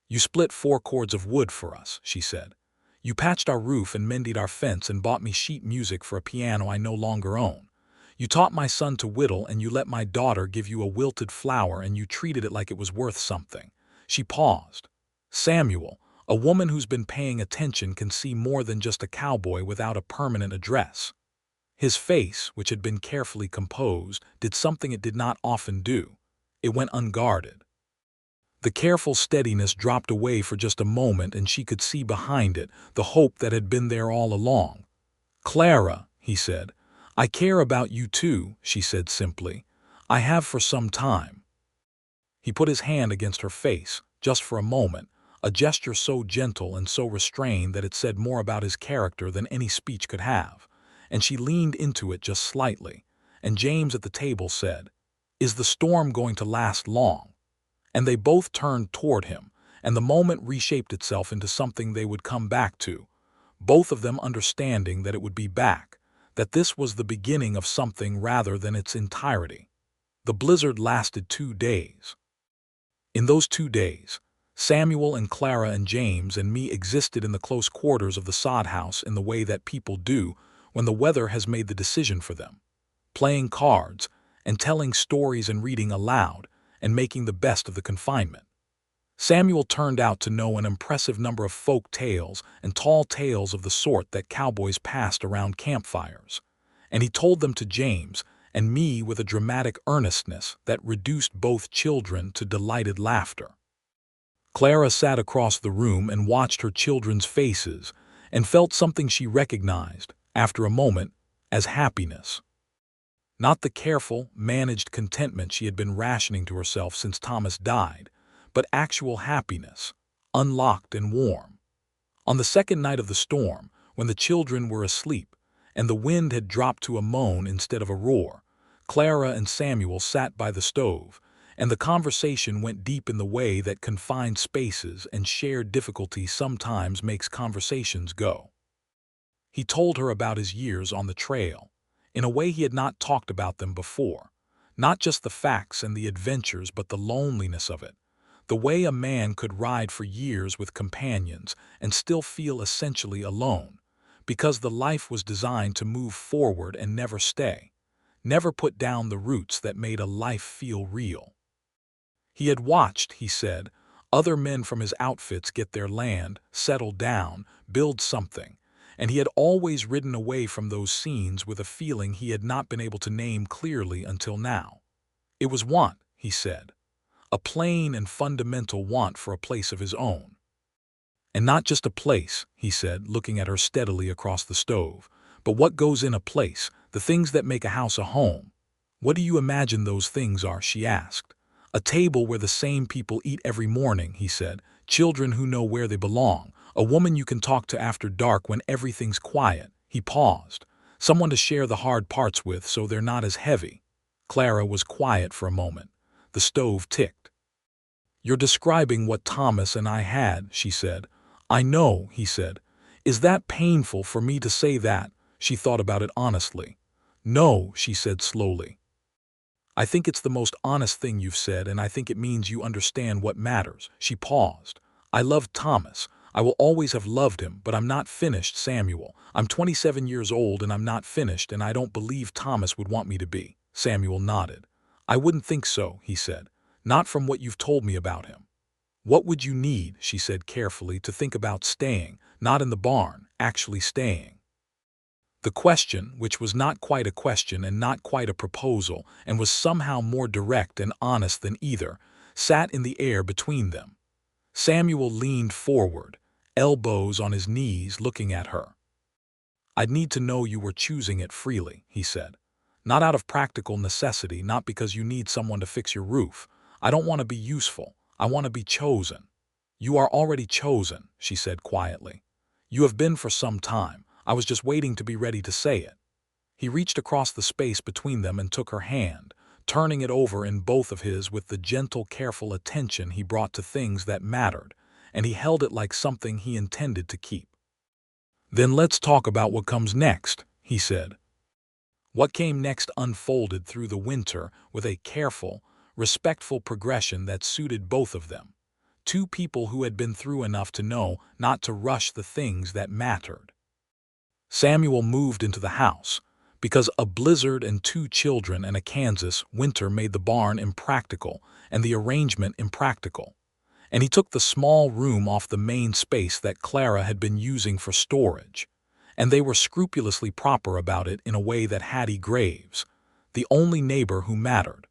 "You split 4 cords of wood for us," she said. "You patched our roof and mended our fence and bought me sheet music for a piano I no longer own. You taught my son to whittle and you let my daughter give you a wilted flower and you treated it like it was worth something." She paused. "Samuel, a woman who's been paying attention can see more than just a cowboy without a permanent address." His face, which had been carefully composed, did something it did not often do. It went unguarded. The careful steadiness dropped away for just a moment and she could see behind it the hope that had been there all along. "Clara," he said. "I care about you too," she said simply. "I have for some time." He put his hand against her face, just for a moment, a gesture so gentle and so restrained that it said more about his character than any speech could have, and she leaned into it just slightly, and James at the table said, "Is the storm going to last long?" And they both turned toward him, and the moment reshaped itself into something they would come back to, both of them understanding that it would be back, that this was the beginning of something rather than its entirety. The blizzard lasted 2 days. In those 2 days, Samuel and Clara and James and me existed in the close quarters of the sod house in the way that people do when the weather has made the decision for them, playing cards and telling stories and reading aloud and making the best of the confinement. Samuel turned out to know an impressive number of folk tales and tall tales of the sort that cowboys passed around campfires, and he told them to James and me with a dramatic earnestness that reduced both children to delighted laughter. Clara sat across the room and watched her children's faces and felt something she recognized, after a moment, as happiness. Not the careful, managed contentment she had been rationing to herself since Thomas died, but actual happiness, unlocked and warm. On the second night of the storm, when the children were asleep, and the wind had dropped to a moan instead of a roar, Clara and Samuel sat by the stove, and the conversation went deep in the way that confined spaces and shared difficulty sometimes makes conversations go. He told her about his years on the trail, in a way he had not talked about them before, not just the facts and the adventures but the loneliness of it, the way a man could ride for years with companions and still feel essentially alone, because the life was designed to move forward and never stay, never put down the roots that made a life feel real. He had watched, he said, other men from his outfits get their land, settle down, build something, and he had always ridden away from those scenes with a feeling he had not been able to name clearly until now. It was want, he said, a plain and fundamental want for a place of his own. And not just a place, he said, looking at her steadily across the stove, but what goes in a place, the things that make a house a home. What do you imagine those things are, she asked. A table where the same people eat every morning, he said, children who know where they belong, a woman you can talk to after dark when everything's quiet. He paused. Someone to share the hard parts with so they're not as heavy. Clara was quiet for a moment. The stove ticked. You're describing what Thomas and I had, she said. I know, he said. Is that painful for me to say that? She thought about it honestly. No, she said slowly. I think it's the most honest thing you've said, and I think it means you understand what matters. She paused. I loved Thomas. I will always have loved him, but I'm not finished, Samuel. I'm 27 years old and I'm not finished, and I don't believe Thomas would want me to be. Samuel nodded. I wouldn't think so, he said. Not from what you've told me about him. What would you need, she said carefully, to think about staying, not in the barn, actually staying? The question, which was not quite a question and not quite a proposal, and was somehow more direct and honest than either, sat in the air between them. Samuel leaned forward, elbows on his knees, looking at her. I'd need to know you were choosing it freely, he said. Not out of practical necessity, not because you need someone to fix your roof. I don't want to be useful. I want to be chosen. You are already chosen, she said quietly. You have been for some time. I was just waiting to be ready to say it. He reached across the space between them and took her hand, turning it over in both of his with the gentle, careful attention he brought to things that mattered, and he held it like something he intended to keep. Then let's talk about what comes next, he said. What came next unfolded through the winter with a careful, respectful progression that suited both of them, two people who had been through enough to know not to rush the things that mattered. Samuel moved into the house, because a blizzard and 2 children and a Kansas winter made the barn impractical and the arrangement impractical, and he took the small room off the main space that Clara had been using for storage, and they were scrupulously proper about it in a way that Hattie Graves, the only neighbor who mattered,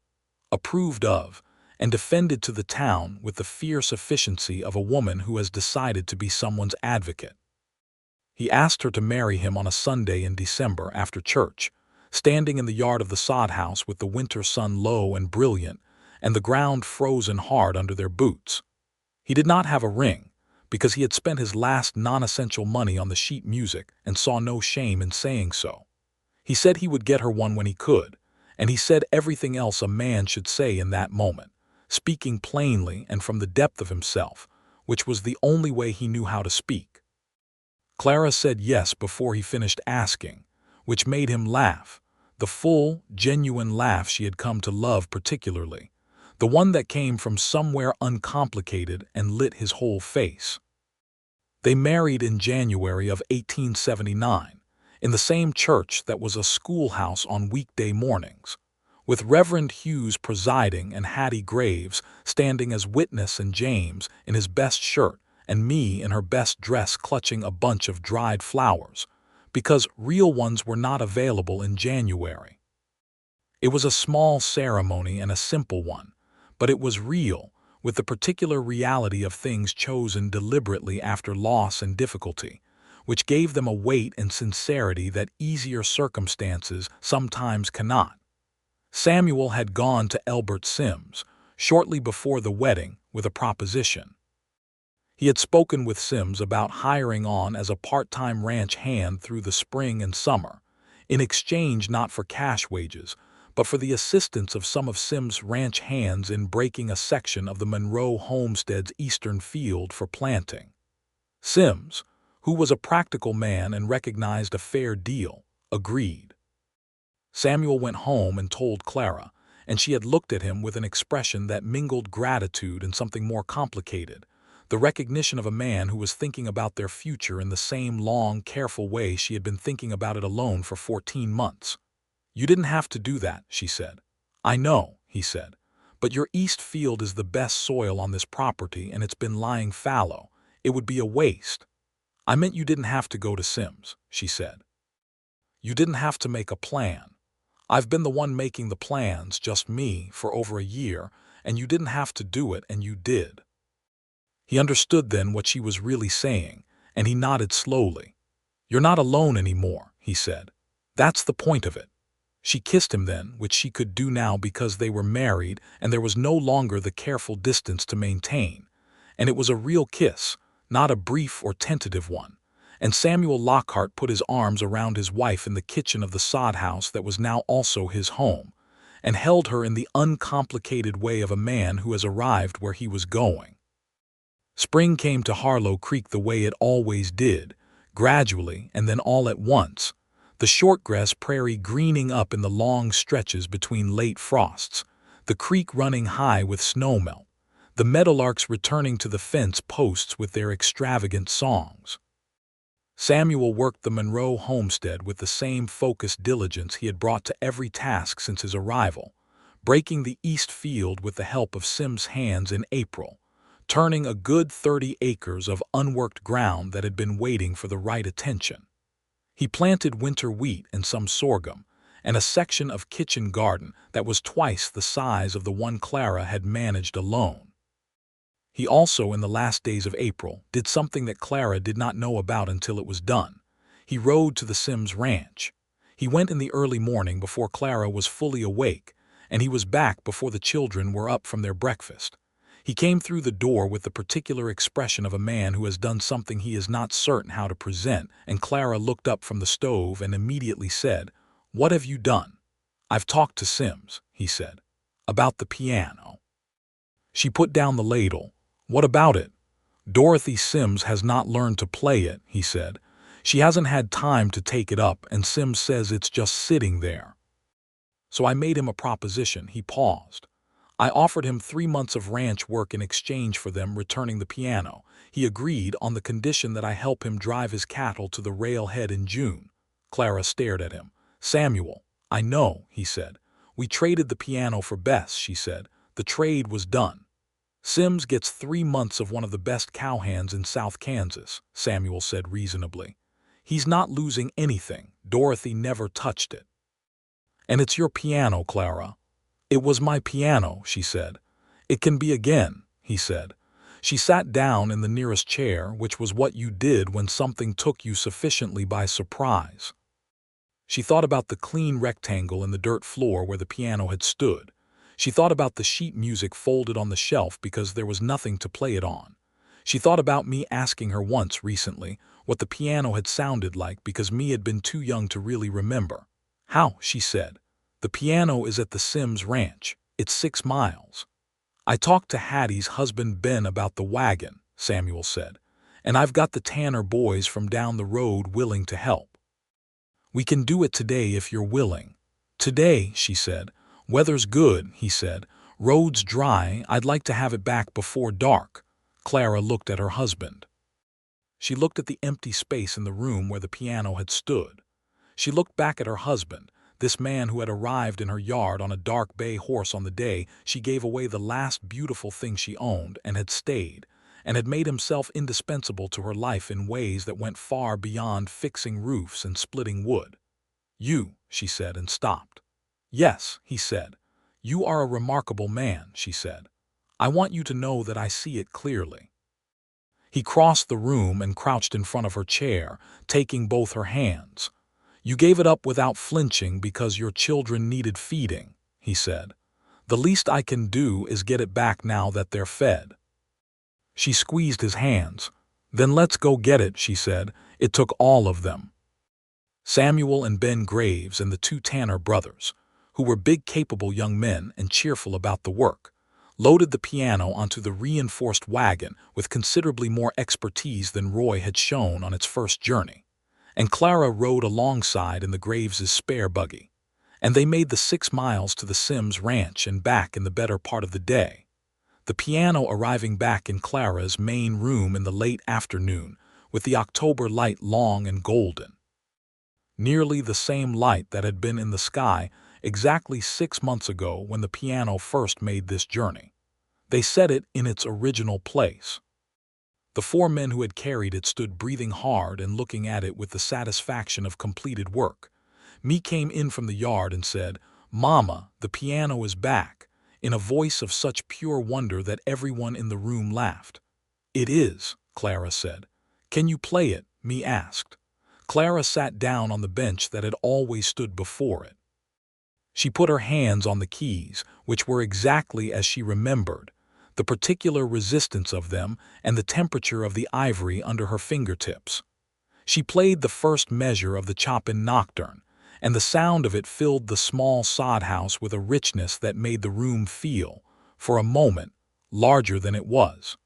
approved of, and defended to the town with the fierce efficiency of a woman who has decided to be someone's advocate. He asked her to marry him on a Sunday in December after church, standing in the yard of the sod house with the winter sun low and brilliant and the ground frozen hard under their boots. He did not have a ring, because he had spent his last non-essential money on the sheet music and saw no shame in saying so. He said he would get her one when he could, and he said everything else a man should say in that moment, speaking plainly and from the depth of himself, which was the only way he knew how to speak. Clara said yes before he finished asking, which made him laugh, the full, genuine laugh she had come to love particularly, the one that came from somewhere uncomplicated and lit his whole face. They married in January of 1879, in the same church that was a schoolhouse on weekday mornings, with Reverend Hughes presiding and Hattie Graves standing as witness and James in his best shirt and me in her best dress clutching a bunch of dried flowers, because real ones were not available in January. It was a small ceremony and a simple one, but it was real, with the particular reality of things chosen deliberately after loss and difficulty, which gave them a weight and sincerity that easier circumstances sometimes cannot. Samuel had gone to Elbert Sims shortly before the wedding with a proposition. He had spoken with Sims about hiring on as a part-time ranch hand through the spring and summer, in exchange not for cash wages, but for the assistance of some of Sims' ranch hands in breaking a section of the Monroe homestead's eastern field for planting. Sims, who was a practical man and recognized a fair deal, agreed. Samuel went home and told Clara, and she had looked at him with an expression that mingled gratitude and something more complicated, the recognition of a man who was thinking about their future in the same long, careful way she had been thinking about it alone for 14 months. "You didn't have to do that," she said. "I know," he said, "but your east field is the best soil on this property and it's been lying fallow. It would be a waste." "I meant you didn't have to go to Sims," she said. "You didn't have to make a plan. I've been the one making the plans, just me, for over a year, and you didn't have to do it, and you did." He understood then what she was really saying, and he nodded slowly. "You're not alone anymore," he said. "That's the point of it." She kissed him then, which she could do now because they were married and there was no longer the careful distance to maintain. And it was a real kiss, not a brief or tentative one. And Samuel Lockhart put his arms around his wife in the kitchen of the sod house that was now also his home, and held her in the uncomplicated way of a man who has arrived where he was going. Spring came to Harlow Creek the way it always did, gradually and then all at once, the shortgrass prairie greening up in the long stretches between late frosts, the creek running high with snowmelt, the meadowlarks returning to the fence posts with their extravagant songs. Samuel worked the Monroe homestead with the same focused diligence he had brought to every task since his arrival, breaking the east field with the help of Sims' hands in April, turning a good 30 acres of unworked ground that had been waiting for the right attention. He planted winter wheat and some sorghum, and a section of kitchen garden that was twice the size of the one Clara had managed alone. He also, in the last days of April, did something that Clara did not know about until it was done. He rode to the Sims ranch. He went in the early morning before Clara was fully awake, and he was back before the children were up from their breakfast. He came through the door with the particular expression of a man who has done something he is not certain how to present, and Clara looked up from the stove and immediately said, "What have you done?" "I've talked to Sims," he said. "About the piano." She put down the ladle. "What about it?" "Dorothy Sims has not learned to play it," he said. "She hasn't had time to take it up, and Sims says it's just sitting there. So I made him a proposition." He paused. "I offered him 3 months of ranch work in exchange for them returning the piano. He agreed on the condition that I help him drive his cattle to the railhead in June." Clara stared at him. "Samuel, I know," he said. "We traded the piano for Bess," she said. "The trade was done." "Sims gets 3 months of one of the best cowhands in South Kansas," Samuel said reasonably. "He's not losing anything. Dorothy never touched it." "And it's your piano, Clara." "It was my piano," she said. "It can be again," he said. She sat down in the nearest chair, which was what you did when something took you sufficiently by surprise. She thought about the clean rectangle in the dirt floor where the piano had stood. She thought about the sheet music folded on the shelf because there was nothing to play it on. She thought about me asking her once recently what the piano had sounded like because me had been too young to really remember. "How?" she said. "The piano is at the Sims ranch. It's 6 miles. "I talked to Hattie's husband Ben about the wagon," Samuel said, "and I've got the Tanner boys from down the road willing to help. We can do it today if you're willing." "Today," she said. "Weather's good," he said. "Road's dry. I'd like to have it back before dark." Clara looked at her husband. She looked at the empty space in the room where the piano had stood. She looked back at her husband, this man who had arrived in her yard on a dark bay horse on the day she gave away the last beautiful thing she owned and had stayed, and had made himself indispensable to her life in ways that went far beyond fixing roofs and splitting wood. "You," she said, and stopped. "Yes," he said. "You are a remarkable man," she said. "I want you to know that I see it clearly." He crossed the room and crouched in front of her chair, taking both her hands. "You gave it up without flinching because your children needed feeding," he said. "The least I can do is get it back now that they're fed." She squeezed his hands. "Then let's go get it," she said. "It took all of them." Samuel and Ben Graves and the two Tanner brothers, who were big, capable young men and cheerful about the work, loaded the piano onto the reinforced wagon with considerably more expertise than Roy had shown on its first journey, and Clara rode alongside in the Graves' spare buggy, and they made the 6 miles to the Sims ranch and back in the better part of the day, the piano arriving back in Clara's main room in the late afternoon with the October light long and golden. Nearly the same light that had been in the sky exactly 6 months ago when the piano first made this journey. They set it in its original place. The 4 men who had carried it stood breathing hard and looking at it with the satisfaction of completed work. Me came in from the yard and said, "Mama, the piano is back," in a voice of such pure wonder that everyone in the room laughed. "It is," Clara said. "Can you play it?" Me asked. Clara sat down on the bench that had always stood before it. She put her hands on the keys, which were exactly as she remembered, the particular resistance of them and the temperature of the ivory under her fingertips. She played the first measure of the Chopin Nocturne, and the sound of it filled the small sod house with a richness that made the room feel, for a moment, larger than it was.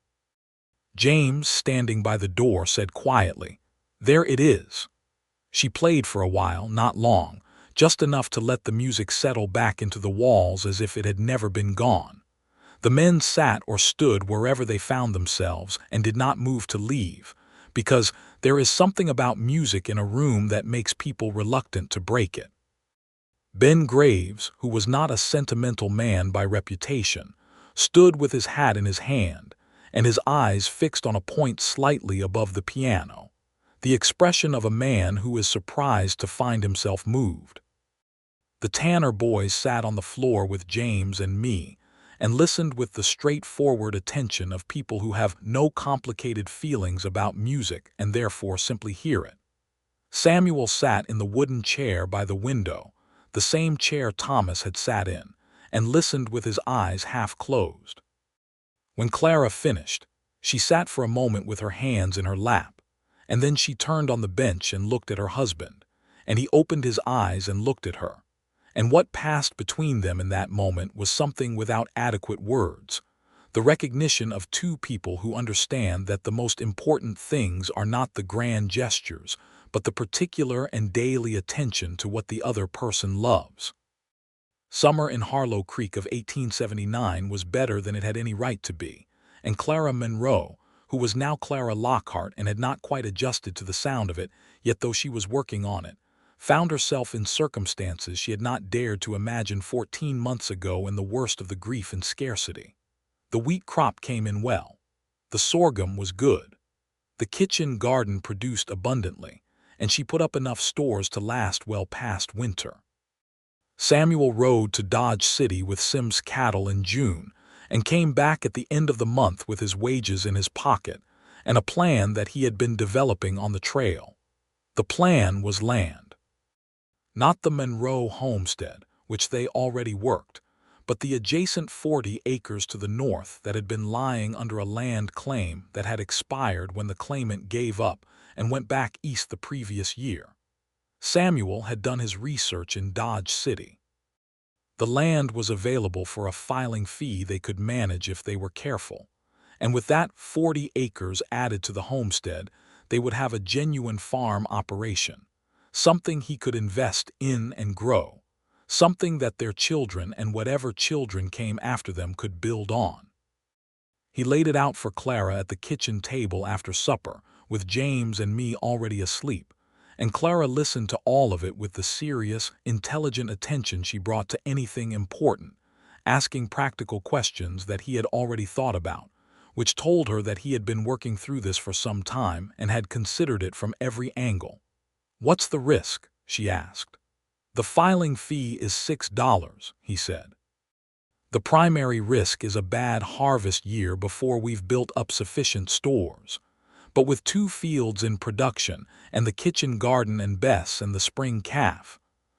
James, standing by the door, said quietly, "There it is." She played for a while, not long, just enough to let the music settle back into the walls as if it had never been gone. The men sat or stood wherever they found themselves and did not move to leave, because there is something about music in a room that makes people reluctant to break it. Ben Graves, who was not a sentimental man by reputation, stood with his hat in his hand and his eyes fixed on a point slightly above the piano, the expression of a man who is surprised to find himself moved. The Tanner boys sat on the floor with James and me and listened with the straightforward attention of people who have no complicated feelings about music and therefore simply hear it. Samuel sat in the wooden chair by the window, the same chair Thomas had sat in, and listened with his eyes half closed. When Clara finished, she sat for a moment with her hands in her lap, and then she turned on the bench and looked at her husband, and he opened his eyes and looked at her. And what passed between them in that moment was something without adequate words, the recognition of 2 people who understand that the most important things are not the grand gestures, but the particular and daily attention to what the other person loves. Summer in Harlow Creek of 1879 was better than it had any right to be, and Clara Monroe, who was now Clara Lockhart and had not quite adjusted to the sound of it, yet though she was working on it, found herself in circumstances she had not dared to imagine 14 months ago in the worst of the grief and scarcity. The wheat crop came in well. The sorghum was good. The kitchen garden produced abundantly, and she put up enough stores to last well past winter. Samuel rode to Dodge City with Sim's cattle in June, and came back at the end of the month with his wages in his pocket and a plan that he had been developing on the trail. The plan was land. Not the Monroe homestead, which they already worked, but the adjacent 40 acres to the north that had been lying under a land claim that had expired when the claimant gave up and went back east the previous year. Samuel had done his research in Dodge City. The land was available for a filing fee they could manage if they were careful, and with that 40 acres added to the homestead, they would have a genuine farm operation, something he could invest in and grow, something that their children and whatever children came after them could build on. He laid it out for Clara at the kitchen table after supper, with James and me already asleep, and Clara listened to all of it with the serious, intelligent attention she brought to anything important, asking practical questions that he had already thought about, which told her that he had been working through this for some time and had considered it from every angle. "What's the risk?" she asked. "The filing fee is $6, he said. "The primary risk is a bad harvest year before we've built up sufficient stores. But with 2 fields in production, and the kitchen garden and Bess and the spring calf—"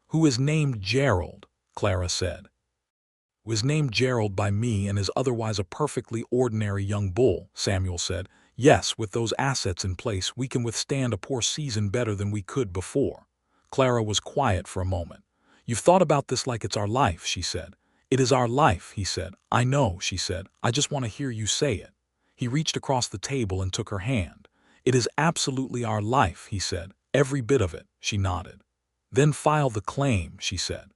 "Who is named Gerald," Clara said. Was named Gerald by me and is otherwise a perfectly ordinary young bull, Samuel said. Yes, with those assets in place, we can withstand a poor season better than we could before. Clara was quiet for a moment. You've thought about this like it's our life, she said. It is our life, he said. I know, she said. I just want to hear you say it. He reached across the table and took her hand. It is absolutely our life, he said. Every bit of it, she nodded. Then file the claim, she said.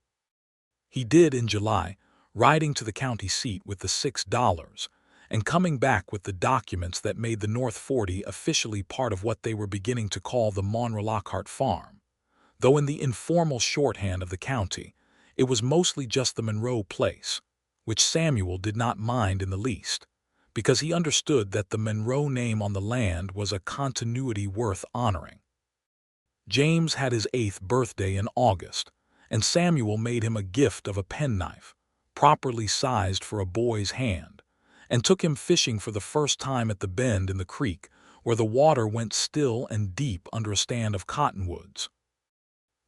He did in July, riding to the county seat with the $6 and coming back with the documents that made the North 40 officially part of what they were beginning to call the Samuel Lockhart farm. Though in the informal shorthand of the county, it was mostly just the Monroe place, which Samuel did not mind in the least, because he understood that the Monroe name on the land was a continuity worth honoring. James had his 8th birthday in August, and Samuel made him a gift of a penknife, properly sized for a boy's hand, and took him fishing for the first time at the bend in the creek, where the water went still and deep under a stand of cottonwoods.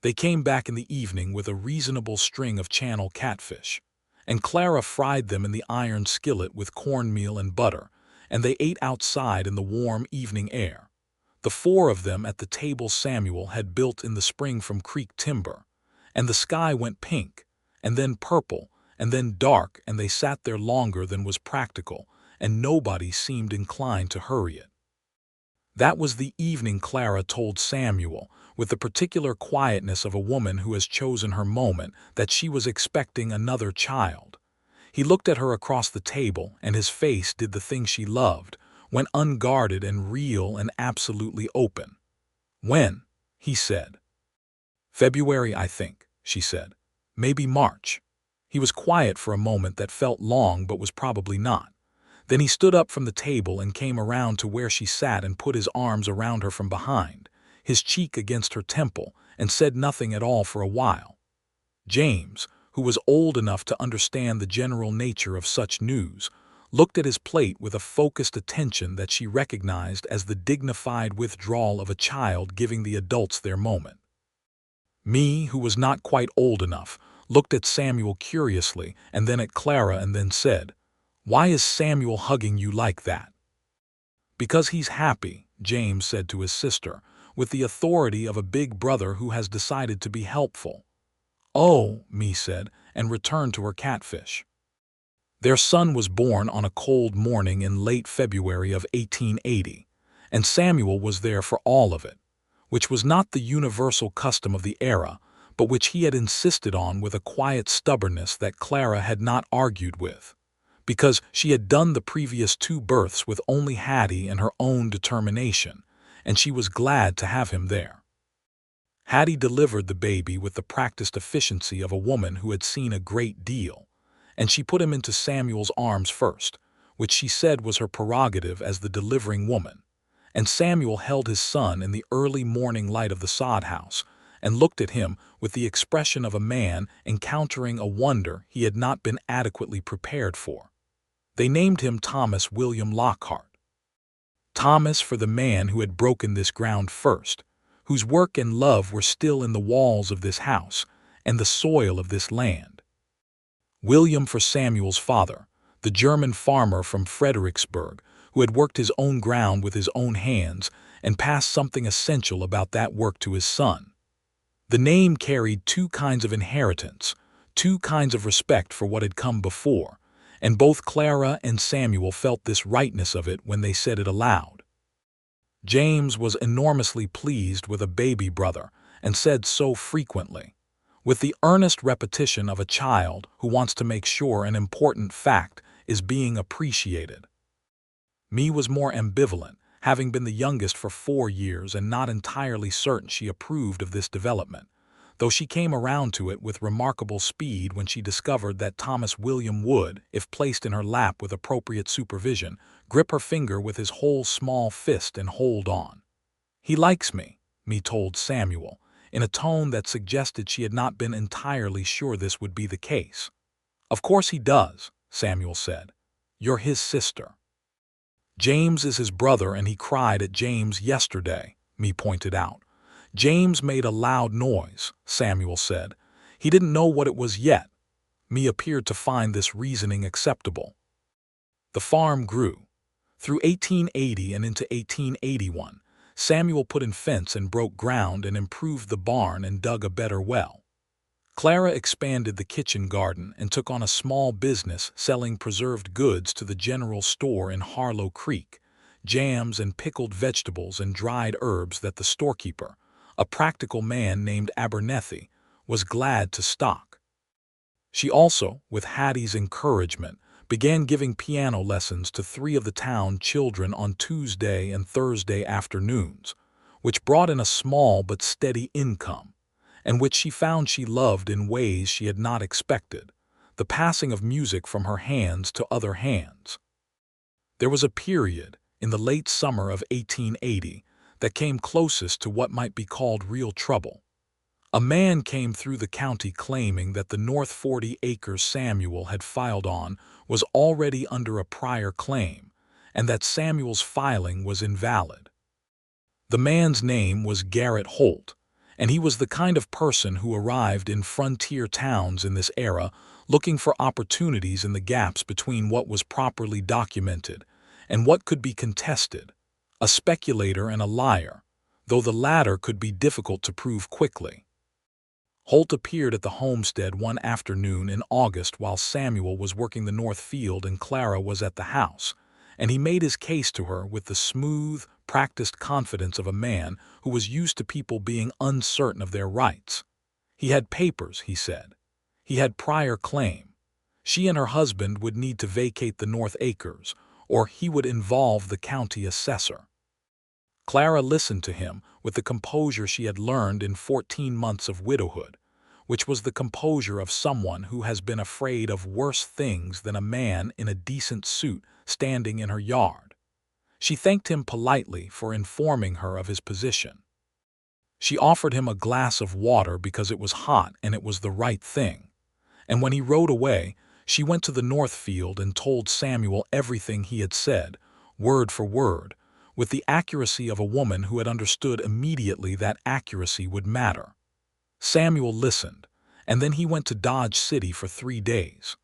They came back in the evening with a reasonable string of channel catfish, and Clara fried them in the iron skillet with cornmeal and butter, and they ate outside in the warm evening air. The 4 of them at the table Samuel had built in the spring from creek timber, and the sky went pink, and then purple, and then dark, and they sat there longer than was practical, and nobody seemed inclined to hurry it. That was the evening Clara told Samuel, with the particular quietness of a woman who has chosen her moment, that she was expecting another child. He looked at her across the table, and his face did the thing she loved, went unguarded and real and absolutely open. When? He said. February, I think, she said. Maybe March. He was quiet for a moment that felt long but was probably not. Then he stood up from the table and came around to where she sat and put his arms around her from behind, his cheek against her temple, and said nothing at all for a while. James, who was old enough to understand the general nature of such news, looked at his plate with a focused attention that she recognized as the dignified withdrawal of a child giving the adults their moment. Me, who was not quite old enough, looked at Samuel curiously and then at Clara and then said, "Why is Samuel hugging you like that?" "Because he's happy," James said to his sister, with the authority of a big brother who has decided to be helpful. "Oh," Me said, and returned to her catfish. Their son was born on a cold morning in late February of 1880, and Samuel was there for all of it, which was not the universal custom of the era, but which he had insisted on with a quiet stubbornness that Clara had not argued with, because she had done the previous 2 births with only Hattie and her own determination, and she was glad to have him there. Hattie delivered the baby with the practiced efficiency of a woman who had seen a great deal, and she put him into Samuel's arms first, which she said was her prerogative as the delivering woman, and Samuel held his son in the early morning light of the sod house, and looked at him with the expression of a man encountering a wonder he had not been adequately prepared for. They named him Thomas William Lockhart. Thomas for the man who had broken this ground first, whose work and love were still in the walls of this house and the soil of this land. William for Samuel's father, the German farmer from Fredericksburg, who had worked his own ground with his own hands and passed something essential about that work to his son. The name carried 2 kinds of inheritance, 2 kinds of respect for what had come before, and both Clara and Samuel felt this rightness of it when they said it aloud. James was enormously pleased with a baby brother, and said so frequently, with the earnest repetition of a child who wants to make sure an important fact is being appreciated. Me was more ambivalent, having been the youngest for 4 years and not entirely certain she approved of this development, though she came around to it with remarkable speed when she discovered that Thomas William would, if placed in her lap with appropriate supervision, grip her finger with his whole small fist and hold on. "He likes me," Me told Samuel, in a tone that suggested she had not been entirely sure this would be the case. "Of course he does," Samuel said. "You're his sister." "James is his brother, and he cried at James yesterday," Me pointed out. "James made a loud noise," Samuel said. "He didn't know what it was yet, Me appeared to find this reasoning acceptable. The farm grew. Through 1880 and into 1881, Samuel put in fence and broke ground and improved the barn and dug a better well. Clara expanded the kitchen garden and took on a small business selling preserved goods to the general store in Harlow Creek, jams and pickled vegetables and dried herbs that the storekeeper, a practical man named Abernethy, was glad to stock. She also, with Hattie's encouragement, began giving piano lessons to 3 of the town children on Tuesday and Thursday afternoons, which brought in a small but steady income, and which she found she loved in ways she had not expected, the passing of music from her hands to other hands. There was a period, in the late summer of 1880, that came closest to what might be called real trouble. A man came through the county claiming that the North 40 acres Samuel had filed on was already under a prior claim, and that Samuel's filing was invalid. The man's name was Garrett Holt, and he was the kind of person who arrived in frontier towns in this era looking for opportunities in the gaps between what was properly documented and what could be contested, a speculator and a liar, though the latter could be difficult to prove quickly. Holt appeared at the homestead one afternoon in August while Samuel was working the north field and Clara was at the house, and he made his case to her with the smooth, practiced confidence of a man who was used to people being uncertain of their rights. He had papers, he said. He had prior claim. She and her husband would need to vacate the North Acres, or he would involve the county assessor. Clara listened to him with the composure she had learned in 14 months of widowhood, which was the composure of someone who has been afraid of worse things than a man in a decent suit standing in her yard. She thanked him politely for informing her of his position. She offered him a glass of water because it was hot and it was the right thing. And when he rode away, she went to the north field and told Samuel everything he had said, word for word, with the accuracy of a woman who had understood immediately that accuracy would matter. Samuel listened, and then he went to Dodge City for 3 days.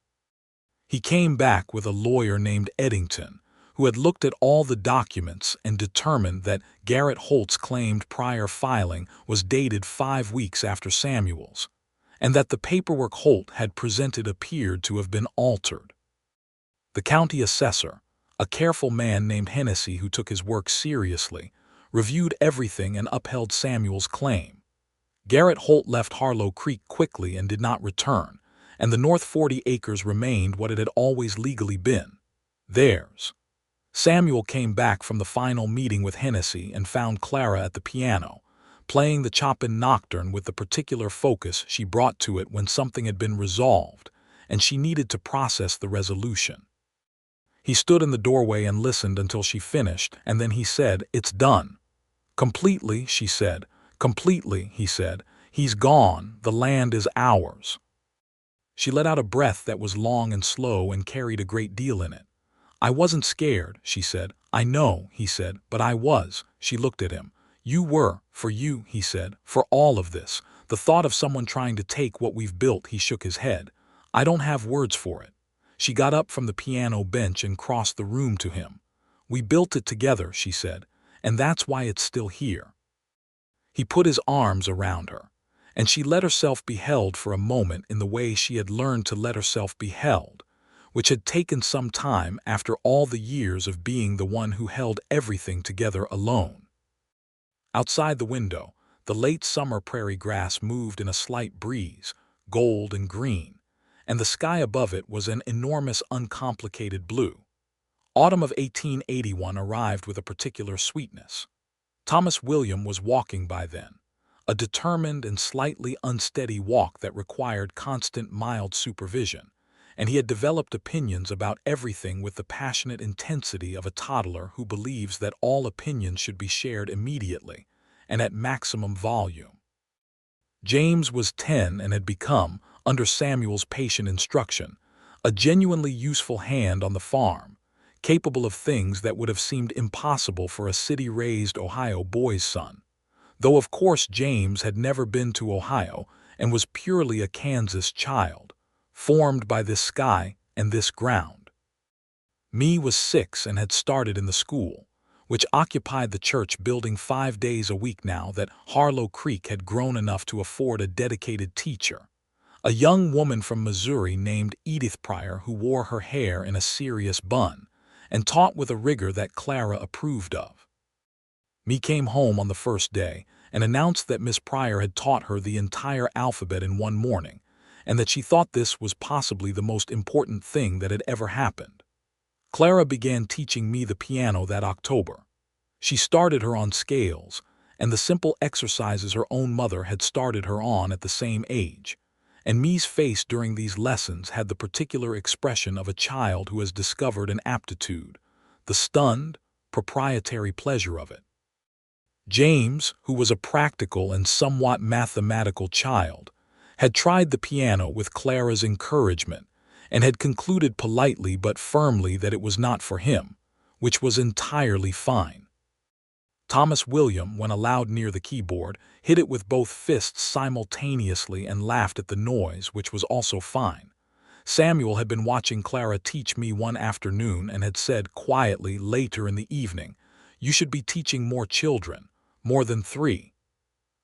He came back with a lawyer named Eddington, who had looked at all the documents and determined that Garrett Holt's claimed prior filing was dated 5 weeks after Samuel's, and that the paperwork Holt had presented appeared to have been altered. The county assessor, a careful man named Hennessy who took his work seriously, reviewed everything and upheld Samuel's claim. Garrett Holt left Harlow Creek quickly and did not return, and the North 40 acres remained what it had always legally been, theirs. Samuel came back from the final meeting with Hennessy and found Clara at the piano, playing the Chopin Nocturne with the particular focus she brought to it when something had been resolved, and she needed to process the resolution. He stood in the doorway and listened until she finished, and then he said, "It's done." "Completely," she said. "Completely," he said. "He's gone. The land is ours." She let out a breath that was long and slow and carried a great deal in it. "I wasn't scared," she said. "I know," he said, "but I was." She looked at him. "You were, for you," he said, "for all of this. The thought of someone trying to take what we've built." He shook his head. "I don't have words for it." She got up from the piano bench and crossed the room to him. "We built it together," she said, "and that's why it's still here." He put his arms around her, and she let herself be held for a moment in the way she had learned to let herself be held, which had taken some time after all the years of being the one who held everything together alone. Outside the window, the late summer prairie grass moved in a slight breeze, gold and green, and the sky above it was an enormous uncomplicated blue. Autumn of 1881 arrived with a particular sweetness. Thomas William was walking by then, a determined and slightly unsteady walk that required constant mild supervision, and he had developed opinions about everything with the passionate intensity of a toddler who believes that all opinions should be shared immediately and at maximum volume. James was 10 and had become, under Samuel's patient instruction, a genuinely useful hand on the farm, capable of things that would have seemed impossible for a city-raised Ohio boy's son, though of course James had never been to Ohio and was purely a Kansas child, formed by this sky and this ground. Me was 6 and had started in the school, which occupied the church building 5 days a week now that Harlow Creek had grown enough to afford a dedicated teacher, a young woman from Missouri named Edith Pryor who wore her hair in a serious bun and taught with a rigor that Clara approved of. Me came home on the first day and announced that Miss Pryor had taught her the entire alphabet in one morning, and that she thought this was possibly the most important thing that had ever happened. Clara began teaching me the piano that October. She started her on scales, and the simple exercises her own mother had started her on at the same age, and me's face during these lessons had the particular expression of a child who has discovered an aptitude, the stunned, proprietary pleasure of it. James, who was a practical and somewhat mathematical child, had tried the piano with Clara's encouragement and had concluded politely but firmly that it was not for him, which was entirely fine. Thomas William, when allowed near the keyboard, hit it with both fists simultaneously and laughed at the noise, which was also fine. Samuel had been watching Clara teach me one afternoon and had said quietly later in the evening, "You should be teaching more children, more than 3.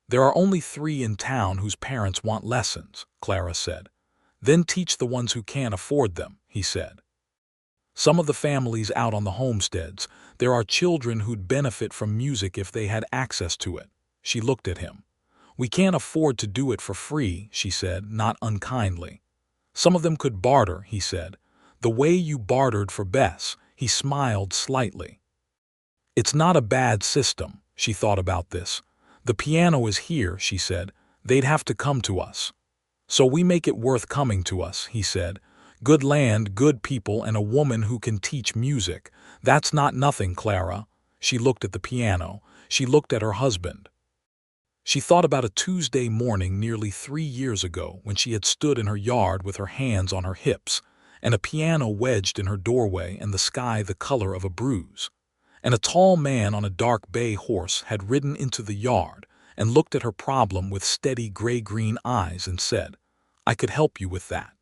There are only 3 in town whose parents want lessons," Clara said. "Then teach the ones who can't afford them," he said. "Some of the families out on the homesteads, there are children who'd benefit from music if they had access to it." She looked at him. "We can't afford to do it for free," she said, not unkindly. "Some of them could barter," he said. "The way you bartered for Bess." He smiled slightly. "It's not a bad system." She thought about this. "The piano is here," she said. "They'd have to come to us. So we make it worth coming to us," he said. "Good land, good people, and a woman who can teach music. That's not nothing, Clara." She looked at the piano. She looked at her husband. She thought about a Tuesday morning nearly 3 years ago when she had stood in her yard with her hands on her hips, and a piano wedged in her doorway and the sky the color of a bruise. And a tall man on a dark bay horse had ridden into the yard and looked at her problem with steady gray-green eyes and said, "I could help you with that."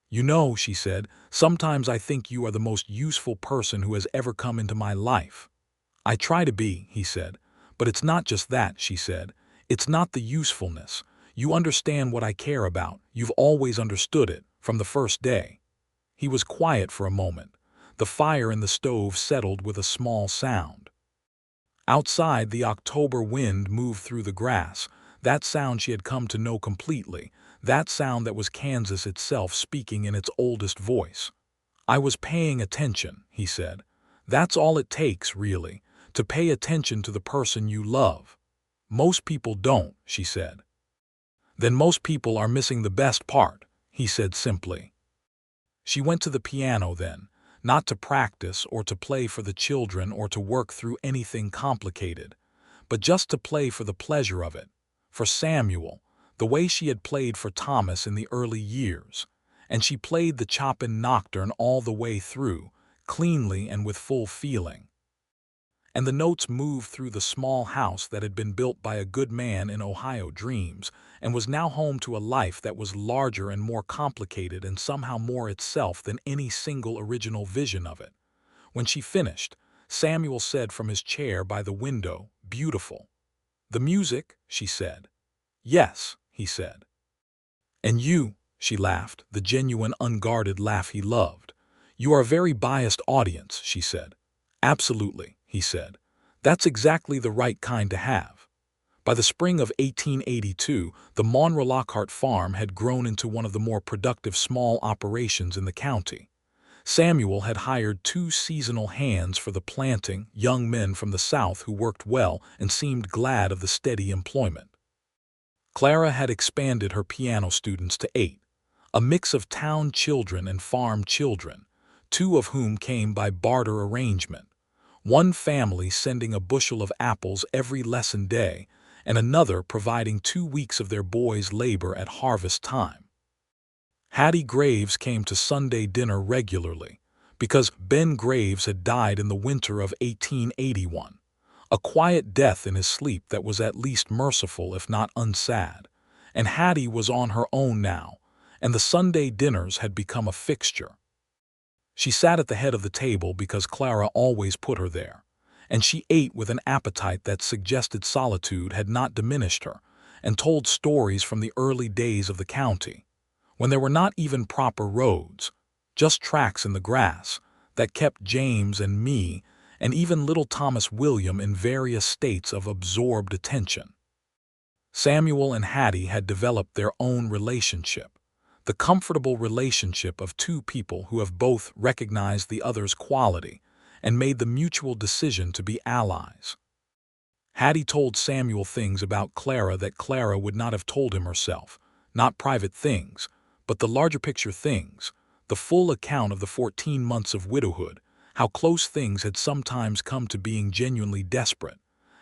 "You know," she said, "sometimes I think you are the most useful person who has ever come into my life." "I try to be," he said. "But it's not just that," she said. "It's not the usefulness. You understand what I care about. You've always understood it, from the first day." He was quiet for a moment. The fire in the stove settled with a small sound. Outside, the October wind moved through the grass, that sound she had come to know completely, that sound that was Kansas itself speaking in its oldest voice. "I was paying attention," he said. "That's all it takes, really, to pay attention to the person you love." "Most people don't," she said. "Then most people are missing the best part," he said simply. She went to the piano then, not to practice or to play for the children or to work through anything complicated, but just to play for the pleasure of it, for Samuel, the way she had played for Thomas in the early years, and she played the Chopin Nocturne all the way through, cleanly and with full feeling. And the notes moved through the small house that had been built by a good man in Ohio Dreams and was now home to a life that was larger and more complicated and somehow more itself than any single original vision of it. When she finished, Samuel said from his chair by the window, "Beautiful." "The music?" she said. "Yes," he said. "And you," she laughed, the genuine unguarded laugh he loved. "You are a very biased audience," she said. "Absolutely," he said. "That's exactly the right kind to have." By the spring of 1882, the Samuel Lockhart farm had grown into one of the more productive small operations in the county. Samuel had hired 2 seasonal hands for the planting, young men from the South who worked well and seemed glad of the steady employment. Clara had expanded her piano students to 8, a mix of town children and farm children, 2 of whom came by barter arrangement. One family sending a bushel of apples every lesson day, and another providing 2 weeks of their boys' labor at harvest time. Hattie Graves came to Sunday dinner regularly, because Ben Graves had died in the winter of 1881, a quiet death in his sleep that was at least merciful if not unsad, and Hattie was on her own now, and the Sunday dinners had become a fixture. She sat at the head of the table because Clara always put her there, and she ate with an appetite that suggested solitude had not diminished her, and told stories from the early days of the county, when there were not even proper roads, just tracks in the grass, that kept James and me and even little Thomas William in various states of absorbed attention. Samuel and Hattie had developed their own relationship, the comfortable relationship of two people who have both recognized the other's quality and made the mutual decision to be allies. Hattie told Samuel things about Clara that Clara would not have told him herself, not private things, but the larger picture things, the full account of the 14 months of widowhood, how close things had sometimes come to being genuinely desperate,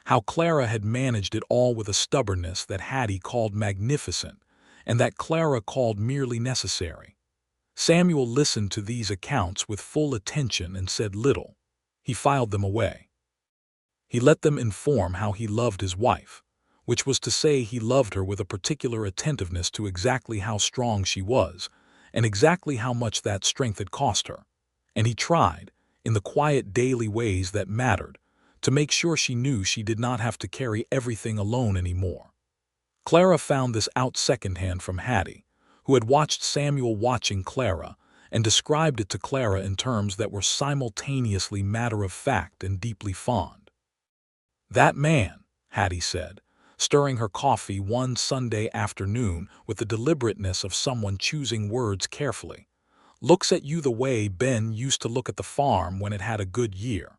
how Clara had managed it all with a stubbornness that Hattie called magnificent, and that Clara called merely necessary. Samuel listened to these accounts with full attention and said little. He filed them away. He let them inform how he loved his wife, which was to say he loved her with a particular attentiveness to exactly how strong she was, and exactly how much that strength had cost her. And he tried, in the quiet daily ways that mattered, to make sure she knew she did not have to carry everything alone anymore. Clara found this out secondhand from Hattie, who had watched Samuel watching Clara and described it to Clara in terms that were simultaneously matter-of-fact and deeply fond. "That man," Hattie said, stirring her coffee one Sunday afternoon with the deliberateness of someone choosing words carefully, "looks at you the way Ben used to look at the farm when it had a good year.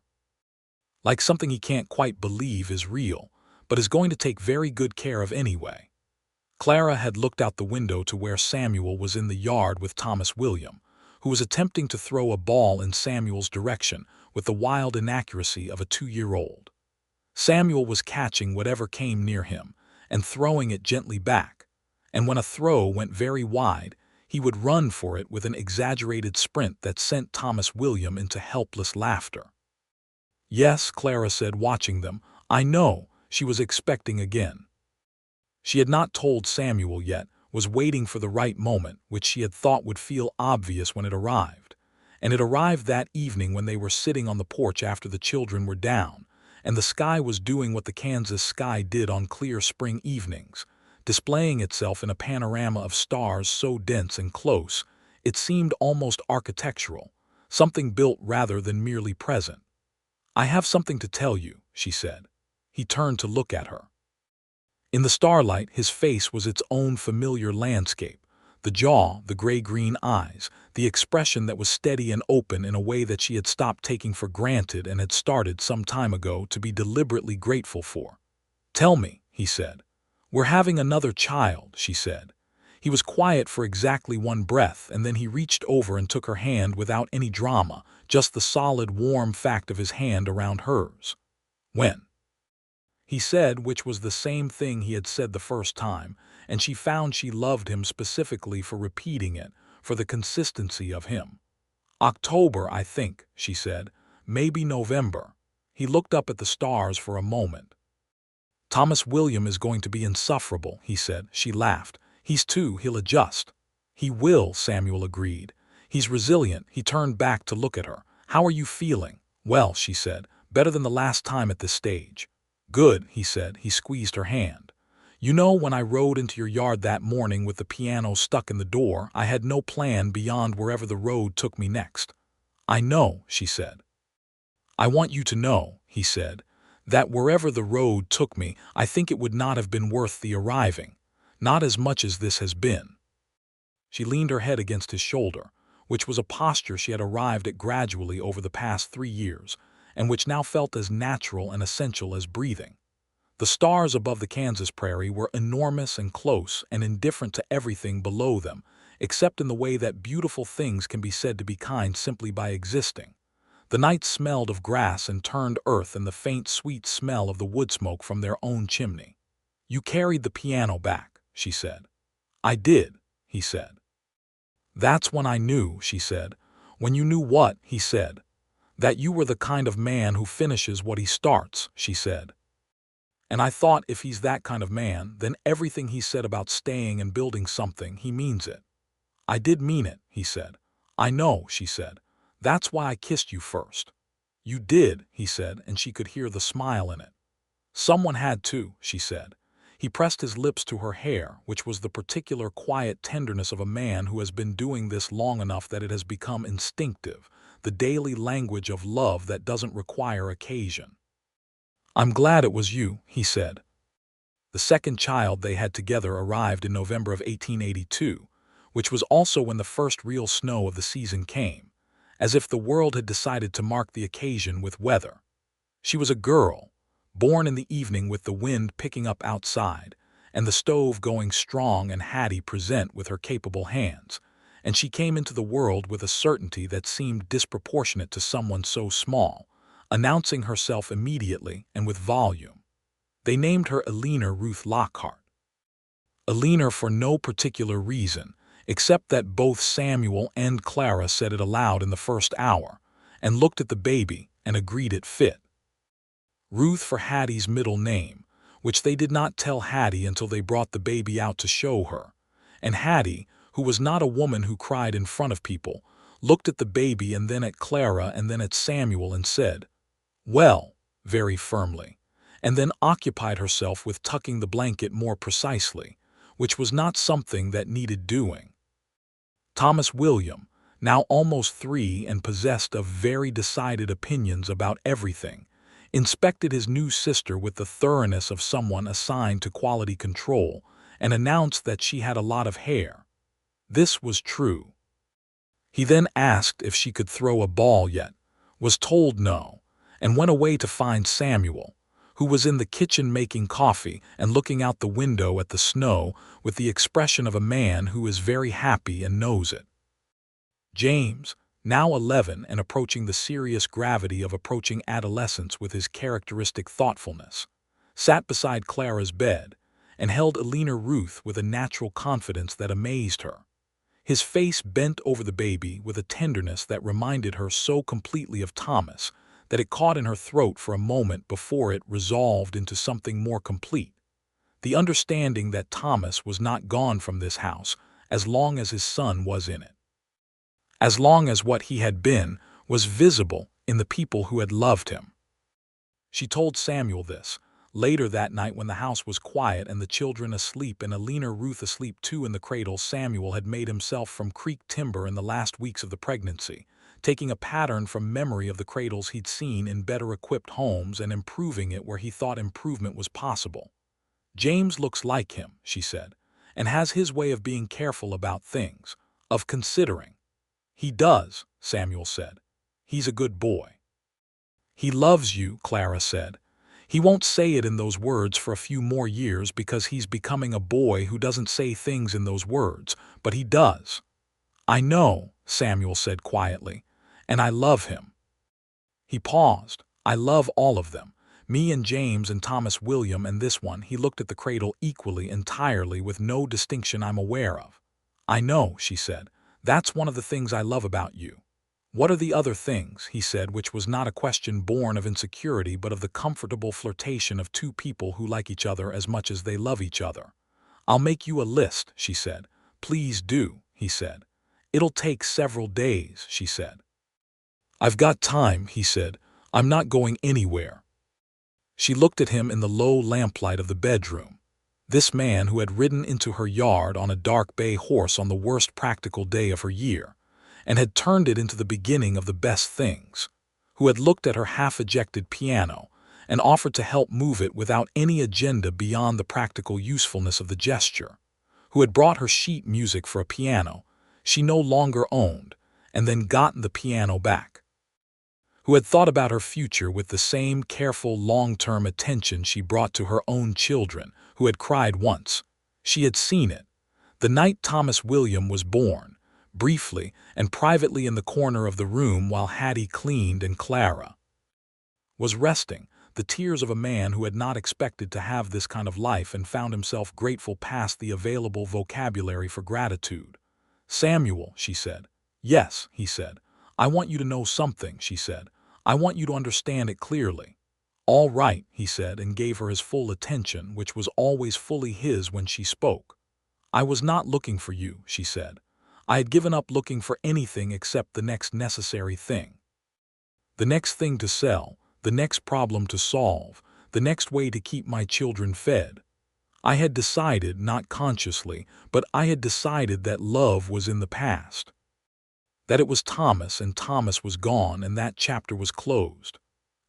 Like something he can't quite believe is real, but is going to take very good care of anyway." Clara had looked out the window to where Samuel was in the yard with Thomas William, who was attempting to throw a ball in Samuel's direction with the wild inaccuracy of a 2-year-old. Samuel was catching whatever came near him and throwing it gently back, and when a throw went very wide, he would run for it with an exaggerated sprint that sent Thomas William into helpless laughter. "Yes," Clara said, watching them, "I know," she was expecting again. She had not told Samuel yet, was waiting for the right moment, which she had thought would feel obvious when it arrived. And it arrived that evening when they were sitting on the porch after the children were down, and the sky was doing what the Kansas sky did on clear spring evenings, displaying itself in a panorama of stars so dense and close, it seemed almost architectural, something built rather than merely present. "I have something to tell you," she said. He turned to look at her. In the starlight, his face was its own familiar landscape, the jaw, the gray-green eyes, the expression that was steady and open in a way that she had stopped taking for granted and had started some time ago to be deliberately grateful for. "Tell me," he said. "We're having another child," she said. He was quiet for exactly one breath, and then he reached over and took her hand without any drama, just the solid, warm fact of his hand around hers. "When?" he said, which was the same thing he had said the first time, and she found she loved him specifically for repeating it, for the consistency of him. "October, I think," she said. "Maybe November." He looked up at the stars for a moment. "Thomas William is going to be insufferable," he said. She laughed. He'll adjust." "He will," Samuel agreed. "He's resilient." He turned back to look at her. "How are you feeling?" "Well," she said, "better than the last time at this stage." "Good," he said. He squeezed her hand. "You know, when I rode into your yard that morning with the piano stuck in the door, I had no plan beyond wherever the road took me next." "I know," she said. "I want you to know," he said, "that wherever the road took me, I think it would not have been worth the arriving. Not as much as this has been." She leaned her head against his shoulder, which was a posture she had arrived at gradually over the past 3 years, and which now felt as natural and essential as breathing. The stars above the Kansas prairie were enormous and close and indifferent to everything below them, except in the way that beautiful things can be said to be kind simply by existing. The night smelled of grass and turned earth and the faint sweet smell of the wood smoke from their own chimney. "You carried the piano back," she said. "I did," he said. "That's when I knew," she said. "When you knew what?" he said. "That you were the kind of man who finishes what he starts," she said. "And I thought, if he's that kind of man, then everything he said about staying and building something, he means it." I did mean it, he said. I know, she said. That's why I kissed you first. You did, he said, and she could hear the smile in it. Someone had to, she said. He pressed his lips to her hair, which was the particular quiet tenderness of a man who has been doing this long enough that it has become instinctive, the daily language of love that doesn't require occasion. I'm glad it was you, he said. The second child they had together arrived in November of 1882, which was also when the first real snow of the season came, as if the world had decided to mark the occasion with weather. She was a girl, born in the evening with the wind picking up outside, and the stove going strong and Hattie present with her capable hands, and she came into the world with a certainty that seemed disproportionate to someone so small, announcing herself immediately and with volume. They named her Eleanor Ruth Lockhart. Eleanor for no particular reason, except that both Samuel and Clara said it aloud in the first hour, and looked at the baby and agreed it fit. Ruth for Hattie's middle name, which they did not tell Hattie until they brought the baby out to show her, and Hattie, who was not a woman who cried in front of people, looked at the baby and then at Clara and then at Samuel and said, "Well," very firmly, and then occupied herself with tucking the blanket more precisely, which was not something that needed doing. Thomas William, now almost 3 and possessed of very decided opinions about everything, inspected his new sister with the thoroughness of someone assigned to quality control and announced that she had a lot of hair. This was true. He then asked if she could throw a ball yet, was told no, and went away to find Samuel, who was in the kitchen making coffee and looking out the window at the snow with the expression of a man who is very happy and knows it. James, now 11 and approaching the serious gravity of approaching adolescence with his characteristic thoughtfulness, sat beside Clara's bed and held Eleanor Ruth with a natural confidence that amazed her. His face bent over the baby with a tenderness that reminded her so completely of Thomas that it caught in her throat for a moment before it resolved into something more complete. The understanding that Thomas was not gone from this house as long as his son was in it. As long as what he had been was visible in the people who had loved him. She told Samuel this, later that night when the house was quiet and the children asleep and Eleanor Ruth asleep too in the cradle. Samuel had made himself from creek timber in the last weeks of the pregnancy, taking a pattern from memory of the cradles he'd seen in better-equipped homes and improving it where he thought improvement was possible. James looks like him, she said, and has his way of being careful about things, of considering. He does, Samuel said. He's a good boy. He loves you, Clara said. He won't say it in those words for a few more years because he's becoming a boy who doesn't say things in those words, but he does. I know, Samuel said quietly, and I love him. He paused. I love all of them. Me and James and Thomas William and this one. He looked at the cradle equally, entirely, with no distinction I'm aware of. I know, she said. That's one of the things I love about you. What are the other things, he said, which was not a question born of insecurity but of the comfortable flirtation of two people who like each other as much as they love each other. I'll make you a list, she said. Please do, he said. It'll take several days, she said. I've got time, he said. I'm not going anywhere. She looked at him in the low lamplight of the bedroom. This man who had ridden into her yard on a dark bay horse on the worst practical day of her year, and had turned it into the beginning of the best things, who had looked at her half-ejected piano and offered to help move it without any agenda beyond the practical usefulness of the gesture, who had brought her sheet music for a piano she no longer owned and then gotten the piano back, who had thought about her future with the same careful long-term attention she brought to her own children, who had cried once. She had seen it. The night Thomas William was born, briefly and privately in the corner of the room while Hattie cleaned and Clara was resting, the tears of a man who had not expected to have this kind of life and found himself grateful past the available vocabulary for gratitude. Samuel, she said. Yes, he said. I want you to know something, she said. I want you to understand it clearly. All right, he said, and gave her his full attention, which was always fully his when she spoke. I was not looking for you, she said. I had given up looking for anything except the next necessary thing. The next thing to sell, the next problem to solve, the next way to keep my children fed. I had decided, not consciously, but I had decided that love was in the past. That it was Thomas and Thomas was gone and that chapter was closed.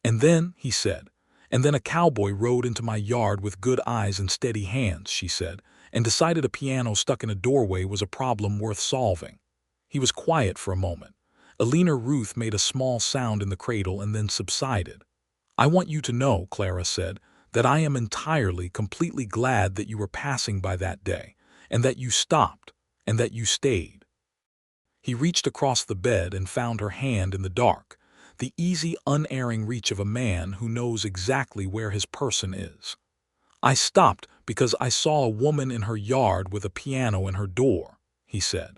And then, he said, and then a cowboy rode into my yard with good eyes and steady hands, she said, and decided a piano stuck in a doorway was a problem worth solving. He was quiet for a moment. Eleanor Ruth made a small sound in the cradle and then subsided. I want you to know, Clara said, that I am entirely, completely glad that you were passing by that day, and that you stopped, and that you stayed. He reached across the bed and found her hand in the dark, the easy, unerring reach of a man who knows exactly where his person is. I stopped because I saw a woman in her yard with a piano in her door, he said.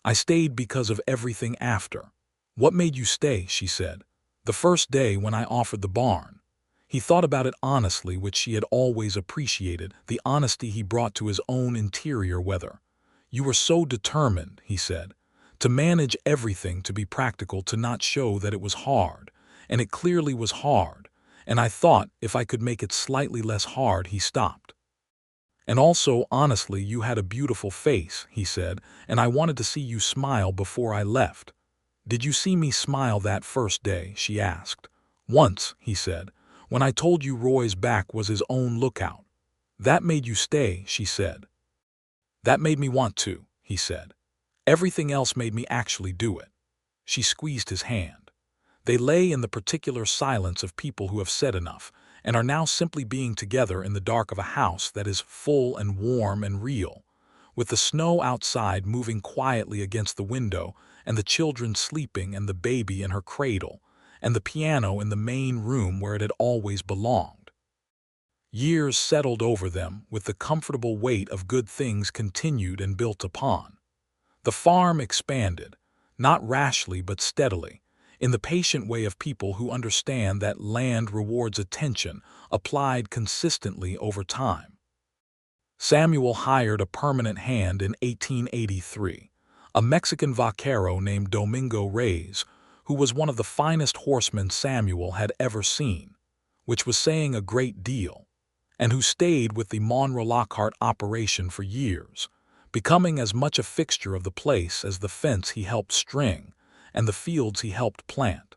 I stayed because of everything after. What made you stay, she said. The first day when I offered the barn. He thought about it honestly, which she had always appreciated, the honesty he brought to his own interior weather. You were so determined, he said, to manage everything, to be practical, to not show that it was hard. And it clearly was hard. And I thought if I could make it slightly less hard, he stopped. And also, honestly, you had a beautiful face, he said, and I wanted to see you smile before I left. Did you see me smile that first day, she asked. Once, he said, when I told you Roy's back was his own lookout. That made you stay, she said. That made me want to, he said. Everything else made me actually do it. She squeezed his hand. They lay in the particular silence of people who have said enough, and are now simply being together in the dark of a house that is full and warm and real, with the snow outside moving quietly against the window, and the children sleeping and the baby in her cradle, and the piano in the main room where it had always belonged. Years settled over them with the comfortable weight of good things continued and built upon. The farm expanded, not rashly but steadily, in the patient way of people who understand that land rewards attention applied consistently over time. Samuel hired a permanent hand in 1883, a Mexican vaquero named Domingo Reyes, who was one of the finest horsemen Samuel had ever seen, which was saying a great deal, and who stayed with the Monroe Lockhart operation for years, becoming as much a fixture of the place as the fence he helped string and the fields he helped plant.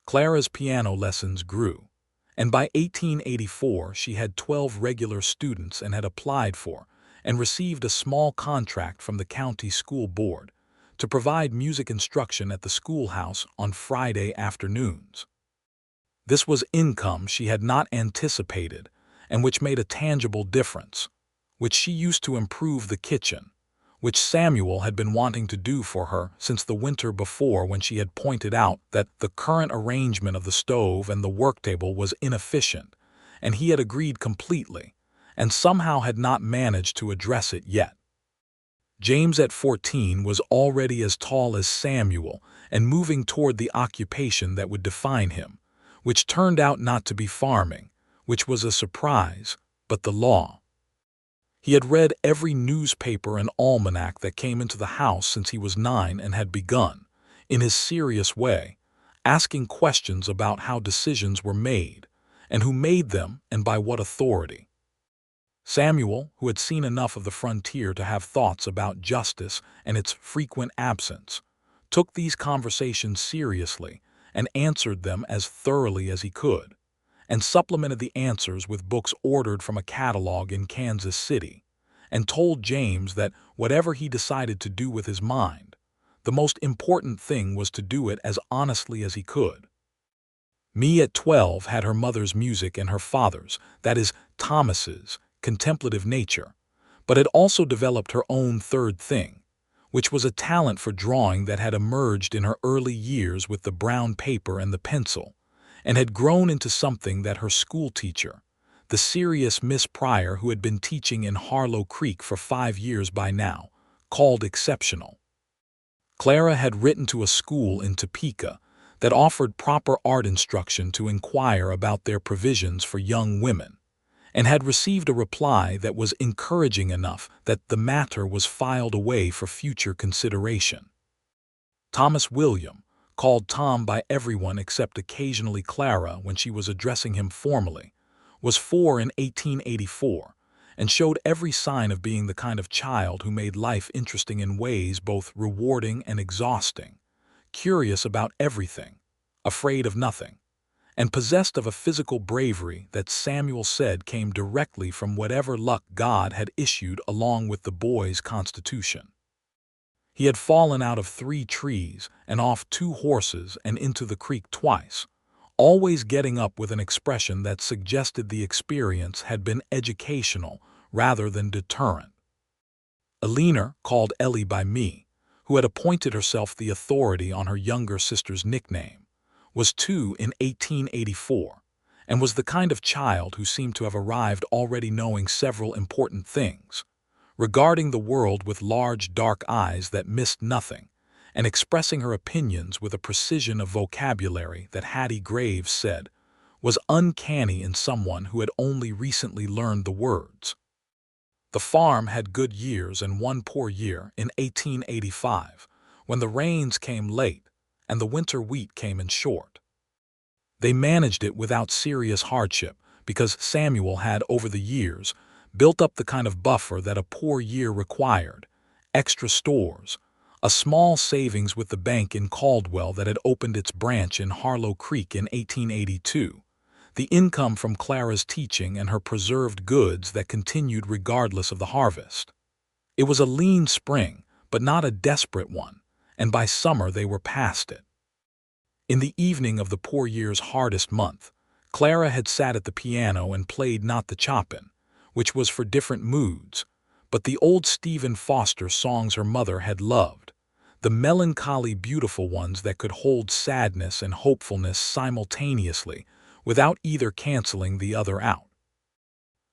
Clara's piano lessons grew, and by 1884 she had 12 regular students and had applied for and received a small contract from the county school board to provide music instruction at the schoolhouse on Friday afternoons. This was income she had not anticipated and which made a tangible difference, which she used to improve the kitchen, which Samuel had been wanting to do for her since the winter before, when she had pointed out that the current arrangement of the stove and the work table was inefficient, and he had agreed completely, and somehow had not managed to address it yet. James at 14 was already as tall as Samuel and moving toward the occupation that would define him, which turned out not to be farming, which was a surprise, but the law. He had read every newspaper and almanac that came into the house since he was 9 and had begun, in his serious way, asking questions about how decisions were made, and who made them and by what authority. Samuel, who had seen enough of the frontier to have thoughts about justice and its frequent absence, took these conversations seriously and answered them as thoroughly as he could, and supplemented the answers with books ordered from a catalog in Kansas City, and told James that whatever he decided to do with his mind, the most important thing was to do it as honestly as he could. Me at 12 had her mother's music and her father's, that is, Thomas's, contemplative nature, but had also developed her own third thing, which was a talent for drawing that had emerged in her early years with the brown paper and the pencil, and had grown into something that her schoolteacher, the serious Miss Pryor, who had been teaching in Harlow Creek for 5 years by now, called exceptional. Clara had written to a school in Topeka that offered proper art instruction to inquire about their provisions for young women, and had received a reply that was encouraging enough that the matter was filed away for future consideration. Thomas William, called Tom by everyone except occasionally Clara when she was addressing him formally, was 4 in 1884 and showed every sign of being the kind of child who made life interesting in ways both rewarding and exhausting, curious about everything, afraid of nothing, and possessed of a physical bravery that Samuel said came directly from whatever luck God had issued along with the boy's constitution. He had fallen out of 3 trees and off 2 horses and into the creek twice, always getting up with an expression that suggested the experience had been educational rather than deterrent. Eleanor, called Ellie by me, who had appointed herself the authority on her younger sister's nickname, was 2 in 1884, and was the kind of child who seemed to have arrived already knowing several important things, regarding the world with large dark eyes that missed nothing, and expressing her opinions with a precision of vocabulary that Hattie Graves said was uncanny in someone who had only recently learned the words. The farm had good years and one poor year in 1885, when the rains came late and the winter wheat came in short. They managed it without serious hardship because Samuel had, over the years, built up the kind of buffer that a poor year required, extra stores, a small savings with the bank in Caldwell that had opened its branch in Harlow Creek in 1882, the income from Clara's teaching and her preserved goods that continued regardless of the harvest. It was a lean spring, but not a desperate one, and by summer they were past it. In the evening of the poor year's hardest month, Clara had sat at the piano and played not the Chopin, which was for different moods, but the old Stephen Foster songs her mother had loved, the melancholy beautiful ones that could hold sadness and hopefulness simultaneously without either canceling the other out.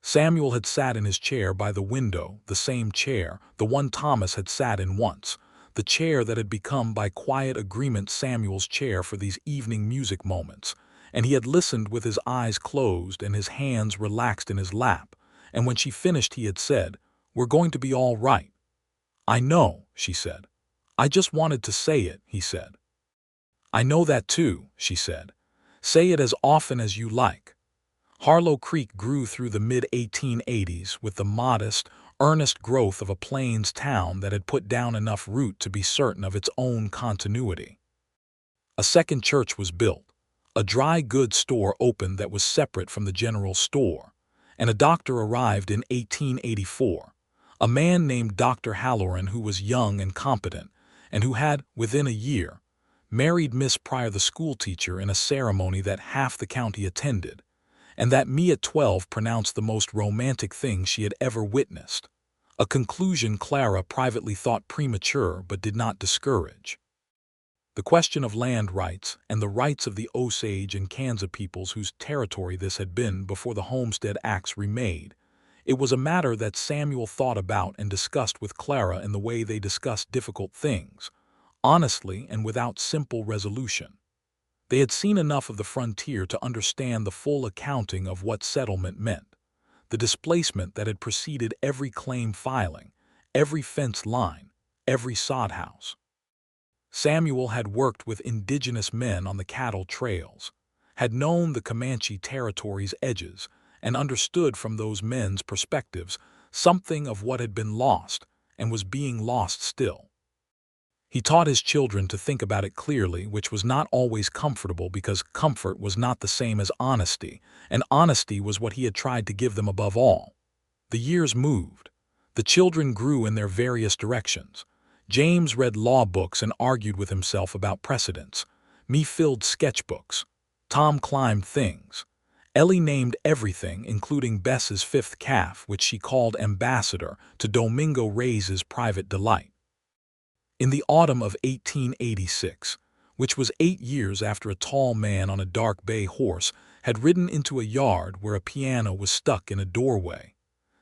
Samuel had sat in his chair by the window, the same chair, the one Thomas had sat in once, the chair that had become by quiet agreement Samuel's chair for these evening music moments, and he had listened with his eyes closed and his hands relaxed in his lap, and when she finished he had said, "We're going to be all right." "I know," she said. "I just wanted to say it," he said. "I know that too," she said. "Say it as often as you like." Harlow Creek grew through the mid-1880s with the modest, earnest growth of a plains town that had put down enough root to be certain of its own continuity. A second church was built, a dry goods store opened that was separate from the general store, and a doctor arrived in 1884, a man named Dr. Halloran who was young and competent, and who had, within a year, married Miss Pryor the schoolteacher in a ceremony that half the county attended, and that me at 12 pronounced the most romantic thing she had ever witnessed, a conclusion Clara privately thought premature but did not discourage. The question of land rights and the rights of the Osage and Kansa peoples whose territory this had been before the Homestead Acts remade, it was a matter that Samuel thought about and discussed with Clara in the way they discussed difficult things, honestly and without simple resolution. They had seen enough of the frontier to understand the full accounting of what settlement meant, the displacement that had preceded every claim filing, every fence line, every sod house. Samuel had worked with indigenous men on the cattle trails, had known the Comanche territory's edges, and understood from those men's perspectives something of what had been lost and was being lost still. He taught his children to think about it clearly, which was not always comfortable because comfort was not the same as honesty, and honesty was what he had tried to give them above all. The years moved. The children grew in their various directions. James read law books and argued with himself about precedents. Me filled sketchbooks. Tom climbed things. Ellie named everything, including Bess's 5th calf, which she called Ambassador, to Domingo Reyes's private delight. In the autumn of 1886, which was 8 years after a tall man on a dark bay horse had ridden into a yard where a piano was stuck in a doorway,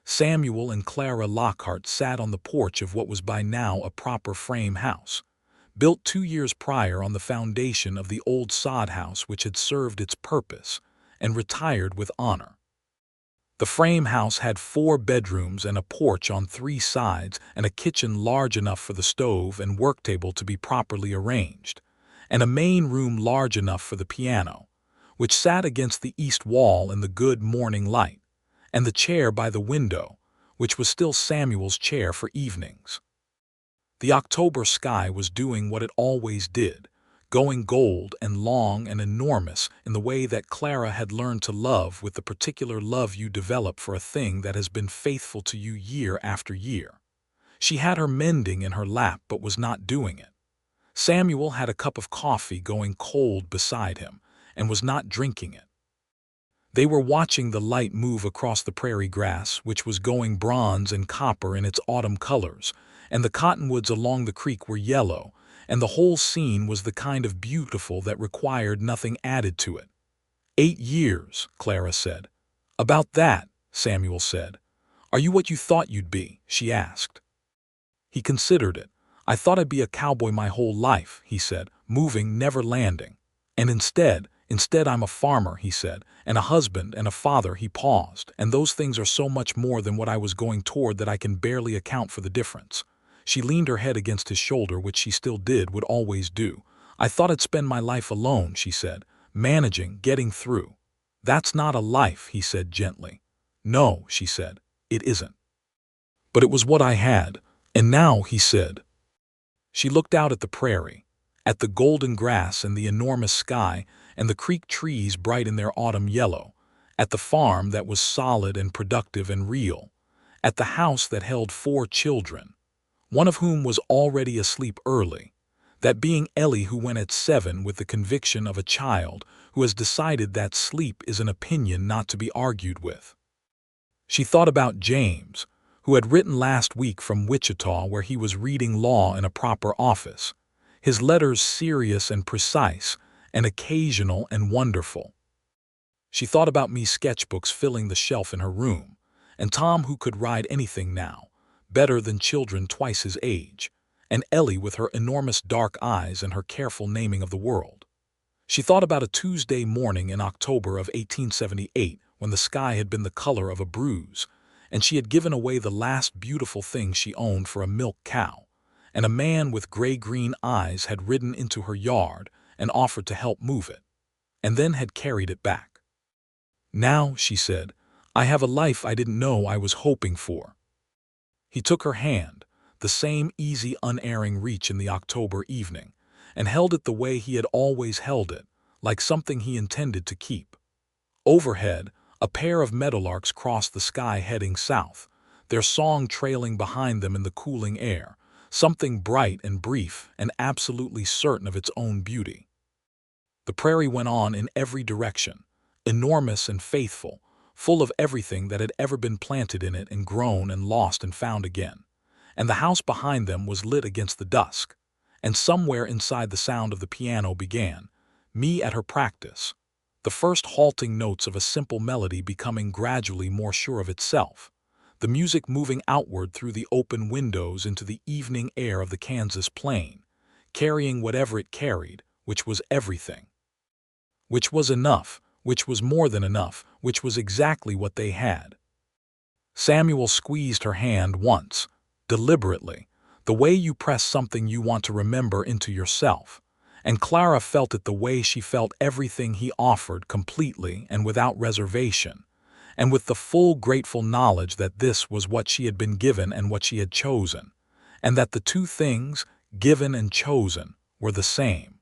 Samuel and Clara Lockhart sat on the porch of what was by now a proper frame house, built 2 years prior on the foundation of the old sod house which had served its purpose and retired with honor. The frame house had 4 bedrooms and a porch on 3 sides and a kitchen large enough for the stove and work table to be properly arranged, and a main room large enough for the piano, which sat against the east wall in the good morning light, and the chair by the window, which was still Samuel's chair for evenings. The October sky was doing what it always did, going gold and long and enormous in the way that Clara had learned to love, with the particular love you develop for a thing that has been faithful to you year after year. She had her mending in her lap but was not doing it. Samuel had a cup of coffee going cold beside him and was not drinking it. They were watching the light move across the prairie grass, which was going bronze and copper in its autumn colors, and the cottonwoods along the creek were yellow, and the whole scene was the kind of beautiful that required nothing added to it. 8 years, Clara said. About that, Samuel said. Are you what you thought you'd be? She asked. He considered it. I thought I'd be a cowboy my whole life, he said, moving, never landing. And instead I'm a farmer, he said, and a husband and a father. He paused, and those things are so much more than what I was going toward that I can barely account for the difference. She leaned her head against his shoulder, which she still did, would always do. I thought I'd spend my life alone, she said, managing, getting through. That's not a life, he said gently. No, she said, it isn't. But it was what I had, and now, he said. She looked out at the prairie, at the golden grass and the enormous sky and the creek trees bright in their autumn yellow, at the farm that was solid and productive and real, at the house that held 4 children, one of whom was already asleep early, that being Ellie, who went at 7 with the conviction of a child who has decided that sleep is an opinion not to be argued with. She thought about James, who had written last week from Wichita, where he was reading law in a proper office, his letters serious and precise and occasional and wonderful. She thought about me sketchbooks filling the shelf in her room, and Tom, who could ride anything now, better than children twice his age, and Ellie with her enormous dark eyes and her careful naming of the world. She thought about a Tuesday morning in October of 1878, when the sky had been the color of a bruise, and she had given away the last beautiful thing she owned for a milk cow, and a man with gray-green eyes had ridden into her yard and offered to help move it, and then had carried it back. Now, she said, I have a life I didn't know I was hoping for. He took her hand, the same easy, unerring reach in the October evening, and held it the way he had always held it, like something he intended to keep. Overhead, a pair of meadowlarks crossed the sky heading south, their song trailing behind them in the cooling air, something bright and brief and absolutely certain of its own beauty. The prairie went on in every direction, enormous and faithful, full of everything that had ever been planted in it and grown and lost and found again. And the house behind them was lit against the dusk, and somewhere inside the sound of the piano began, me at her practice, the first halting notes of a simple melody becoming gradually more sure of itself, the music moving outward through the open windows into the evening air of the Kansas plain, carrying whatever it carried, which was everything. Which was enough, which was more than enough, which was exactly what they had. Samuel squeezed her hand once, deliberately, the way you press something you want to remember into yourself, and Clara felt it the way she felt everything he offered, completely and without reservation, and with the full grateful knowledge that this was what she had been given and what she had chosen, and that the two things, given and chosen, were the same.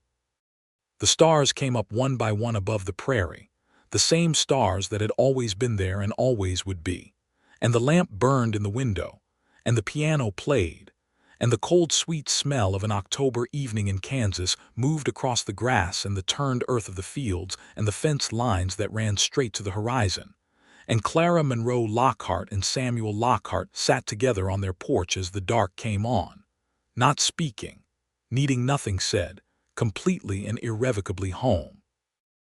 The stars came up one by one above the prairie, the same stars that had always been there and always would be, and the lamp burned in the window, and the piano played, and the cold, sweet smell of an October evening in Kansas moved across the grass and the turned earth of the fields and the fence lines that ran straight to the horizon, and Clara Monroe Lockhart and Samuel Lockhart sat together on their porch as the dark came on, not speaking, needing nothing said, completely and irrevocably home.